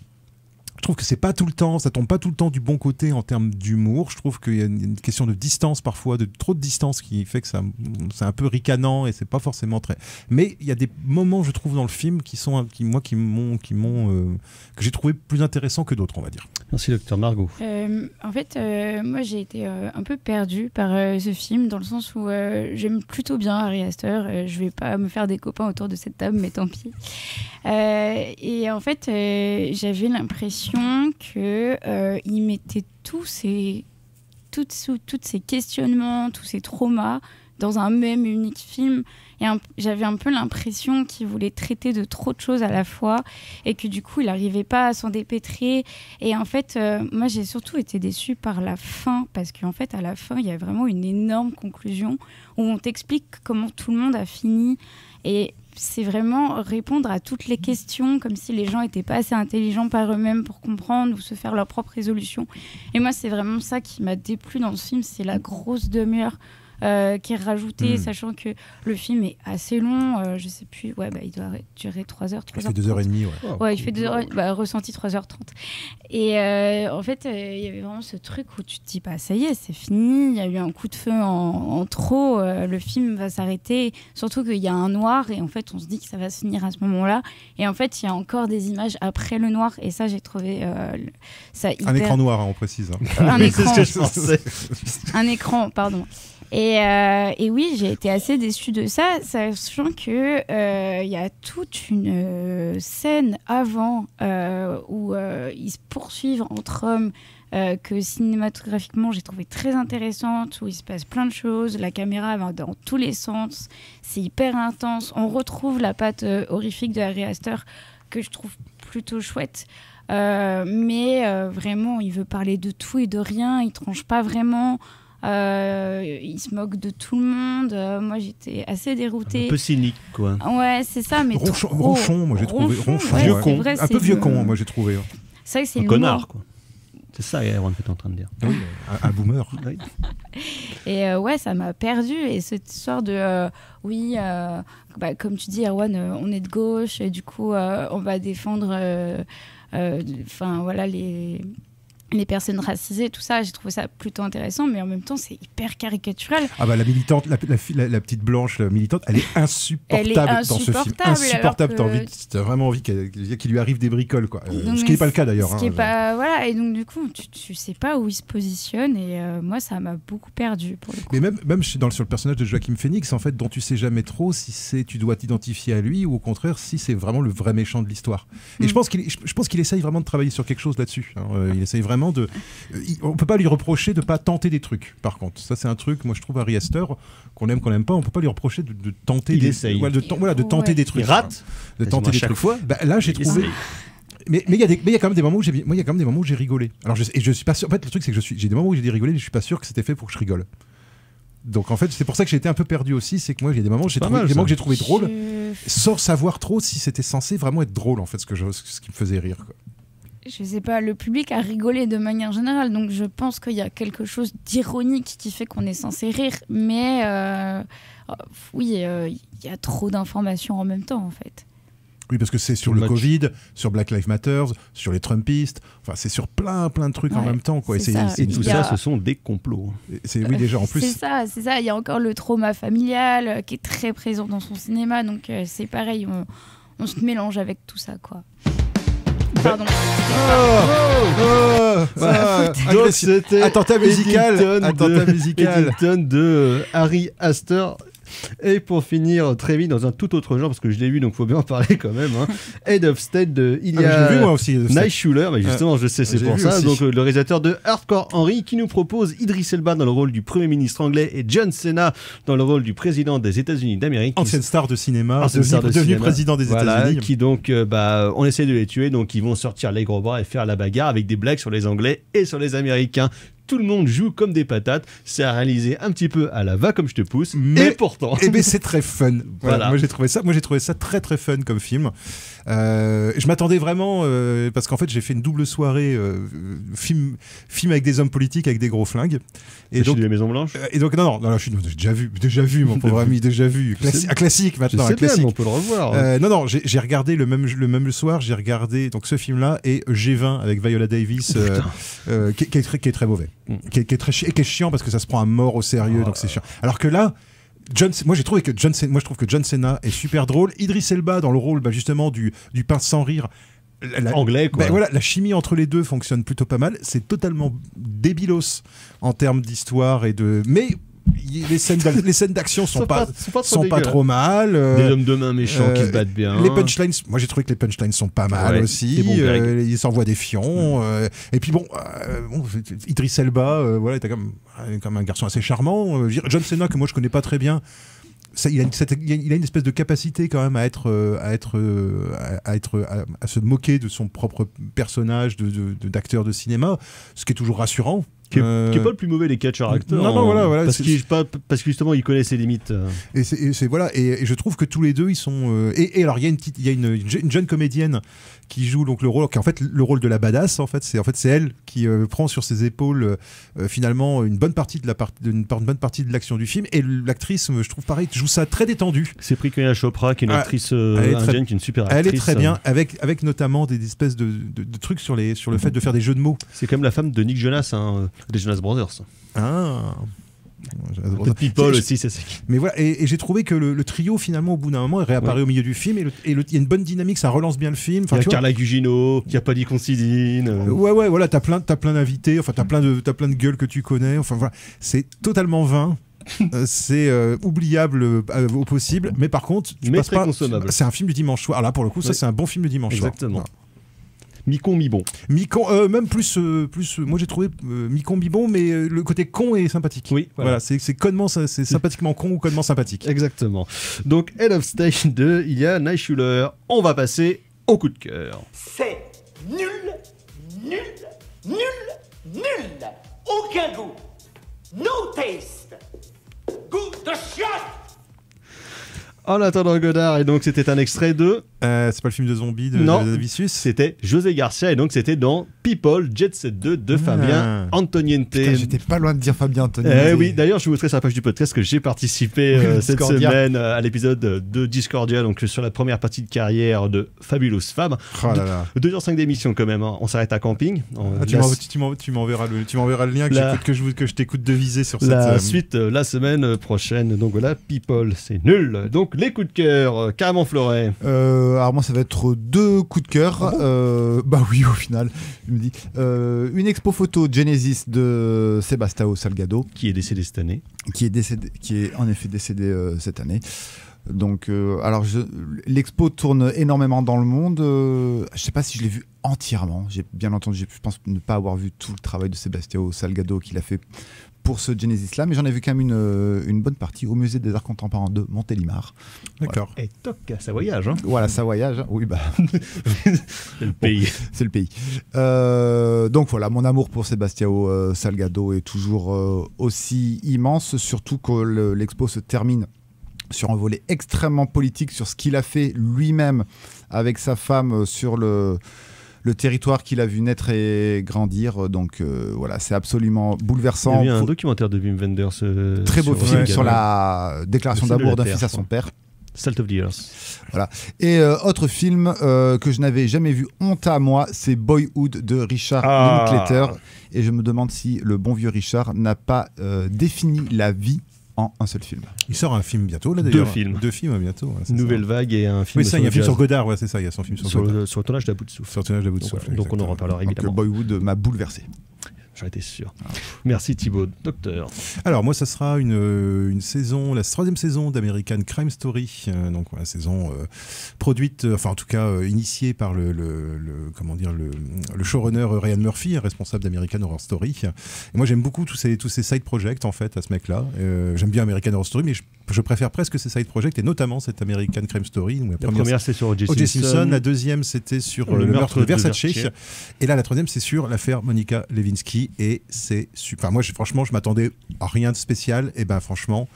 Je trouve que c'est pas tout le temps, ça tombe pas tout le temps du bon côté en termes d'humour. Je trouve qu'il y a une question de distance parfois, de trop de distance qui fait que c'est un peu ricanant et c'est pas forcément très. Mais il y a des moments, je trouve, dans le film que j'ai trouvé plus intéressants que d'autres, on va dire. Merci, docteur Margot. En fait, moi j'ai été un peu perdue par ce film dans le sens où j'aime plutôt bien Ari Aster. Je vais pas me faire des copains autour de cette table, mais tant pis. Et en fait, j'avais l'impression qu'il mettait tous ces questionnements, tous ces traumas dans un même unique film. Et j'avais un peu l'impression qu'il voulait traiter de trop de choses à la fois et que du coup, il n'arrivait pas à s'en dépêtrer. Et en fait, moi, j'ai surtout été déçue par la fin parce qu'en fait, à la fin, il y a vraiment une énorme conclusion où on t'explique comment tout le monde a fini. Et c'est vraiment répondre à toutes les questions comme si les gens n'étaient pas assez intelligents par eux-mêmes pour comprendre ou se faire leur propre résolution. Et moi, c'est vraiment ça qui m'a déplu dans ce film, c'est la grosse demi-heure qui est rajouté, sachant que le film est assez long. Je sais plus, il doit durer 3 heures. Il fait 2h30, ouais. Il fait 2h, ressenti 3h30. Et en fait, il y avait vraiment ce truc où tu te dis, ça y est, c'est fini, il y a eu un coup de feu en trop, le film va s'arrêter, surtout qu'il y a un noir, et en fait, on se dit que ça va se finir à ce moment-là. Et en fait, il y a encore des images après le noir, et ça, j'ai trouvé ça hyper... Un écran noir, on précise. Un écran. C'est ce que je pensais. Un écran, pardon. Et oui, j'ai été assez déçue de ça, sachant que il y a toute une scène avant où ils se poursuivent entre hommes que cinématographiquement j'ai trouvé très intéressante, où il se passe plein de choses, la caméra va dans tous les sens, c'est hyper intense, on retrouve la patte horrifique de Ari Aster que je trouve plutôt chouette. Mais vraiment, il veut parler de tout et de rien, il tranche pas vraiment. Il se moque de tout le monde. Moi, j'étais assez déroutée. Un peu cynique, quoi. Ouais, c'est ça, mais ronchon, moi j'ai trouvé. Ronchon, ouais, vieux con. Vrai, un peu vieux con, moi j'ai trouvé. C'est vrai que c'est un connard, quoi. C'est ça, Erwan, que tu es en train de dire. Oui, un boomer. Oui. Et ça m'a perdu. Et cette histoire de comme tu dis, Erwan, on est de gauche, et du coup, on va défendre les personnes racisées, tout ça, j'ai trouvé ça plutôt intéressant, mais en même temps, c'est hyper caricatural. Ah la militante, la petite blanche, la militante, elle est insupportable dans ce film. Insupportable, t'as vraiment envie qu'il lui arrive des bricoles, quoi. Donc, ce qui n'est pas le cas d'ailleurs. Voilà, et donc du coup, tu sais pas où il se positionne, et moi, ça m'a beaucoup perdu pour le coup. Mais même sur le personnage de Joaquin Phoenix, en fait, dont tu sais jamais trop si tu dois t'identifier à lui, ou au contraire, si c'est vraiment le vrai méchant de l'histoire. Et je pense qu'il essaye vraiment de travailler sur quelque chose là-dessus. Il essaye vraiment on peut pas lui reprocher de pas tenter des trucs. Par contre, ça c'est un truc, moi je trouve Ari Aster, qu'on aime qu'on n'aime pas, on peut pas lui reprocher de tenter de tenter des trucs. Il rate. De tenter des trucs. Fois. Là j'ai trouvé. Mais il y a quand même des moments où j'ai rigolé. Alors je suis pas sûr. En fait, le truc c'est que j'ai des moments où j'ai rigolé, mais je suis pas sûr que c'était fait pour que je rigole. Donc en fait, c'est pour ça que j'ai été un peu perdu aussi, c'est que moi il y a des moments que j'ai trouvé drôle, sans savoir trop si c'était censé vraiment être drôle en fait, ce qui me faisait rire, quoi. Je sais pas, le public a rigolé de manière générale, donc je pense qu'il y a quelque chose d'ironique qui fait qu'on est censé rire, mais il y a trop d'informations en même temps en fait. Oui, parce que c'est sur le Covid, sur Black Lives Matter, sur les Trumpistes, enfin c'est sur plein de trucs en même temps, quoi. Et tout ça, ce sont des complots. Oui, déjà en plus. C'est ça. Il y a encore le trauma familial qui est très présent dans son cinéma, donc c'est pareil, on se mélange avec tout ça, quoi. Pardon. C'était attentat musical de Ari Aster. Et pour finir très vite dans un tout autre genre, parce que je l'ai vu donc il faut bien en parler quand même, Head of State de Ilya Naishuller, mais justement je sais c'est pour ça, donc le réalisateur de Hardcore Henry, qui nous propose Idris Elba dans le rôle du Premier ministre anglais et John Cena dans le rôle du président des États-Unis d'Amérique. Ancienne star de cinéma, devenu président des États-Unis. Qui donc, on essaie de les tuer, donc ils vont sortir les gros bras et faire la bagarre avec des blagues sur les Anglais et sur les Américains. Tout le monde joue comme des patates, c'est à réaliser un petit peu à la va comme je te pousse, mais pourtant... Eh ben c'est très fun. Voilà. Moi j'ai trouvé ça très très fun comme film. Je m'attendais vraiment, parce qu'en fait j'ai fait une double soirée film avec des hommes politiques avec des gros flingues. Et donc la Maison Blanche. Et donc non, j'ai déjà vu mon pauvre ami, déjà vu. Un classique maintenant, un classique. On peut le revoir. Non, j'ai regardé le même soir, j'ai regardé donc ce film-là et G20 avec Viola Davis, qui est très mauvais. Qui est chiant parce que ça se prend à mort au sérieux, donc c'est chiant. Alors que là, moi je trouve que John Cena est super drôle. Idris Elba dans le rôle justement du pince sans rire. Anglais, quoi. Voilà, la chimie entre les deux fonctionne plutôt pas mal. C'est totalement débilos en termes d'histoire mais les scènes d'action sont pas trop mal. Des hommes de main méchants qui se battent bien. Les punchlines, moi j'ai trouvé que les punchlines sont pas mal aussi. Ils s'envoient des fions. Et puis Idris Elba, il était comme un garçon assez charmant. John Cena, que moi je connais pas très bien. Il a une espèce de capacité quand même à se moquer de son propre personnage d'acteur de cinéma, ce qui est toujours rassurant Qui est pas le plus mauvais des catcheurs acteurs. Non, voilà. Parce que justement, il connaît ses limites. Et je trouve que tous les deux, ils sont. Et alors, il y a une jeune comédienne qui joue donc le rôle, qui est en fait le rôle de la badass. C'est elle qui prend sur ses épaules finalement une bonne partie de l'action du film. Et l'actrice, je trouve pareil, joue ça très détendu. C'est Priyanka Chopra, qui est une actrice indienne, qui est une super actrice. Elle est très bien, avec notamment des espèces de trucs sur le fait de faire des jeux de mots. C'est comme la femme de Nick Jonas, des Jonas Brothers. Ah. People aussi, c'est ça. Mais voilà, et j'ai trouvé que le trio finalement au bout d'un moment est réapparu au milieu du film et il y a une bonne dynamique, ça relance bien le film. Il y a Carla Gugino, il y a Paddy Considine. Ouais, voilà, t'as plein d'invités, enfin t'as plein de gueules que tu connais. Enfin voilà, c'est totalement vain. C'est oubliable au possible, mais par contre, très consommable. C'est un film du dimanche soir. Alors là, pour le coup, ça c'est un bon film du dimanche soir. Exactement. Mi-con, mi-bon. Même plus moi j'ai trouvé mi-con, mi-bon, mais le côté con est sympathique. Oui, voilà, c'est sympathiquement con ou connement sympathique. Exactement. Donc, Head of Station 2, il y a Naishuller. On va passer au coup de cœur. C'est nul. Aucun goût. No taste. Goût de chiotte. En attendant Godard, et donc c'était un extrait de... c'est pas le film de zombie de Vicious. C'était José Garcia, et donc c'était dans People, Jet Set 2 de Fabien Antoniente. Putain, j'étais pas loin de dire Fabien Antoniente. Oui, d'ailleurs je vous mettrai sur la page du podcast que j'ai participé cette semaine à l'épisode de Discordia, donc sur la première partie de carrière de Fabulous Fab. 2h05 d'émission quand même, on s'arrête à camping. Tu m'enverras le lien que je t'écoute deviser sur la suite la semaine prochaine. Donc voilà, People, c'est nul. Donc les coups de cœur, carrément Floret. Alors moi ça va être 2 coups de cœur. Bah oui, au final, je me dis une expo photo Genesis de Sebastião Salgado, qui est décédé cette année. Qui est en effet décédé cette année. Donc alors l'expo tourne énormément dans le monde. Je sais pas si je l'ai vu entièrement. J'ai bien entendu, je pense ne pas avoir vu tout le travail de Sebastião Salgado qu'il a fait pour ce Genesis-là, mais j'en ai vu quand même une bonne partie au Musée des Arts Contemporains de Montélimar. D'accord. Voilà. Et toc, ça voyage. Voilà, ça voyage. Oui, bah. C'est le pays. Bon, c'est le pays. Donc voilà, mon amour pour Sebastião Salgado est toujours aussi immense, surtout que l'expo se termine sur un volet extrêmement politique, sur ce qu'il a fait lui-même avec sa femme sur le territoire qu'il a vu naître et grandir. Donc voilà, c'est absolument bouleversant. Il y a eu un documentaire de Wim Wenders. Très beau film sur la déclaration d'amour d'un fils à son père. Salt of the Earth. Voilà. Et autre film que je n'avais jamais vu, honte à moi, c'est Boyhood de Richard Linklater. Et je me demande si le bon vieux Richard n'a pas défini la vie en un seul film. Il sort un film bientôt, là d'ailleurs. 2 films bientôt. Ouais, Nouvelle Vague et un film. Oui, ça, il y a un film sur Godard, ouais, c'est ça, il y a son film sur Godard. Sur le tournage d'À bout de souffle. Donc on en reparlera évidemment. Boyhood m'a bouleversé. J'en étais sûr. Merci Thibaut. Docteur. Alors moi ça sera une saison, la 3e saison d'American Crime Story, donc la saison produite, enfin en tout cas initiée par le showrunner Ryan Murphy, responsable d'American Horror Story. Et moi j'aime beaucoup tous ces side projects en fait à ce mec-là. J'aime bien American Horror Story, mais je préfère presque ces side projects et notamment cette American Crime Story. La première c'est sur O.J. Simpson, la deuxième c'était sur le meurtre de Versace, et là la 3e c'est sur l'affaire Monica Lewinsky. Et c'est super. Moi, franchement, je m'attendais à rien de spécial. Et ben, franchement,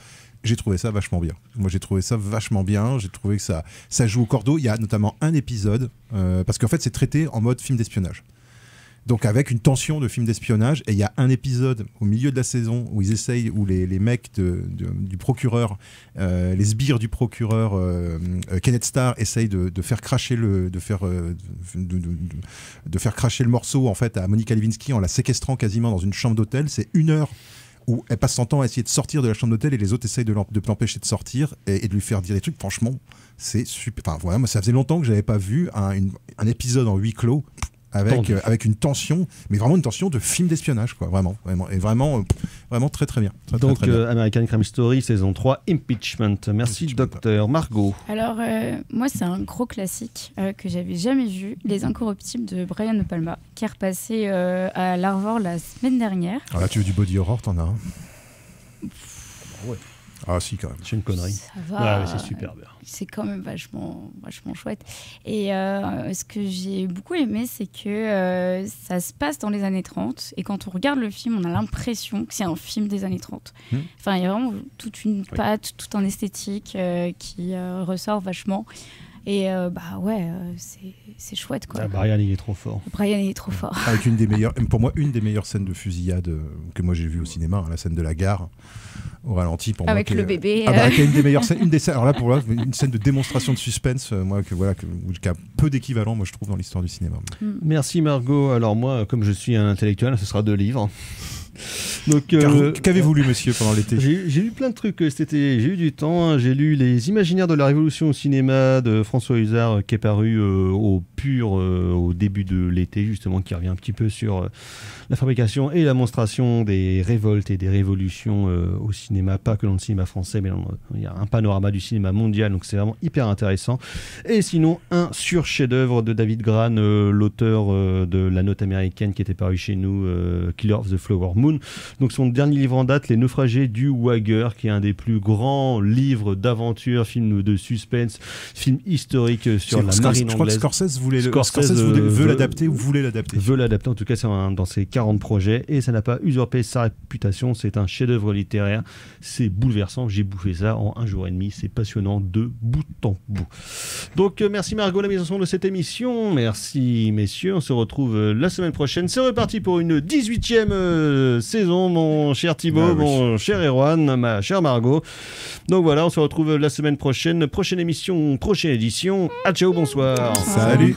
j'ai trouvé ça vachement bien. Moi, j'ai trouvé ça vachement bien. J'ai trouvé que ça joue au cordeau. Il y a notamment un épisode, parce qu'en fait, c'est traité en mode film d'espionnage. Donc, avec une tension de film d'espionnage. Et il y a un épisode au milieu de la saison où ils essayent, où les mecs du procureur, les sbires du procureur, Kenneth Starr, essayent de faire cracher de faire cracher le morceau en fait à Monica Lewinsky en la séquestrant quasiment dans une chambre d'hôtel. C'est 1 heure où elle passe son temps à essayer de sortir de la chambre d'hôtel et les autres essayent de l'empêcher de sortir et de lui faire dire des trucs. Franchement, c'est super. Enfin, voilà, moi, ça faisait longtemps que j'avais pas vu un épisode en huis clos avec une tension, mais vraiment une tension de film d'espionnage, quoi, vraiment, et vraiment très très bien. Donc très bien. American Crime Story saison 3, Impeachment. Merci docteur. Margot. Alors moi c'est un gros classique que j'avais jamais vu, Les Incorruptibles de Brian De Palma, qui est repassé à l'Arvor la semaine dernière. Alors là tu veux du body horror, t'en as un? Ouais. Ah si, quand même. C'est une connerie. Ça va. Ouais, c'est superbe. C'est quand même vachement chouette. Et ce que j'ai beaucoup aimé, c'est que ça se passe dans les années 30. Et quand on regarde le film, on a l'impression que c'est un film des années 30. Enfin, il y a vraiment toute une patte, tout un esthétique qui ressort vachement. Et c'est chouette, quoi. Brian, il est trop fort. Brian, il est trop fort. Avec pour moi, une des meilleures scènes de fusillade que moi j'ai vues au cinéma, la scène de la gare au ralenti. Pour avec moi, le bébé. Qui est une des meilleures scènes. Alors là, pour moi, une scène de démonstration de suspense, qui a peu d'équivalent, moi je trouve, dans l'histoire du cinéma. Merci Margot. Alors moi, comme je suis un intellectuel, ce sera 2 livres. Donc, qu'avez-vous lu, monsieur, pendant l'été? J'ai lu plein de trucs cet été, j'ai eu du temps. J'ai lu Les Imaginaires de la Révolution au cinéma de François Huizard, qui est paru au Pur au début de l'été, justement, qui revient un petit peu sur la fabrication et la monstration des révoltes et des révolutions au cinéma, pas que dans le cinéma français, mais il y a un panorama du cinéma mondial, donc c'est vraiment hyper intéressant. Et sinon, un sur-chef-d'œuvre de David Grann, l'auteur de La Note américaine, qui était paru chez nous, Killer of the Flower Moon. Donc son dernier livre en date, Les Naufragés du Wager, qui est un des plus grands livres d'aventure, film de suspense, film historique sur la marine anglaise. Je crois que Scorsese veut l'adapter ou voulait l'adapter. Veut l'adapter, en tout cas c'est dans ses 40 projets, et ça n'a pas usurpé sa réputation. C'est un chef-d'œuvre littéraire, c'est bouleversant, j'ai bouffé ça en 1 jour et demi, c'est passionnant de bout en bout. Donc merci Margot, la mise en son de cette émission, merci messieurs, on se retrouve la semaine prochaine, c'est reparti pour une 18e saison, mon cher Thibaut, mon cher Erwan, ma chère Margot. Donc voilà, on se retrouve la semaine prochaine, prochaine émission, prochaine édition. À ciao, bonsoir. Salut.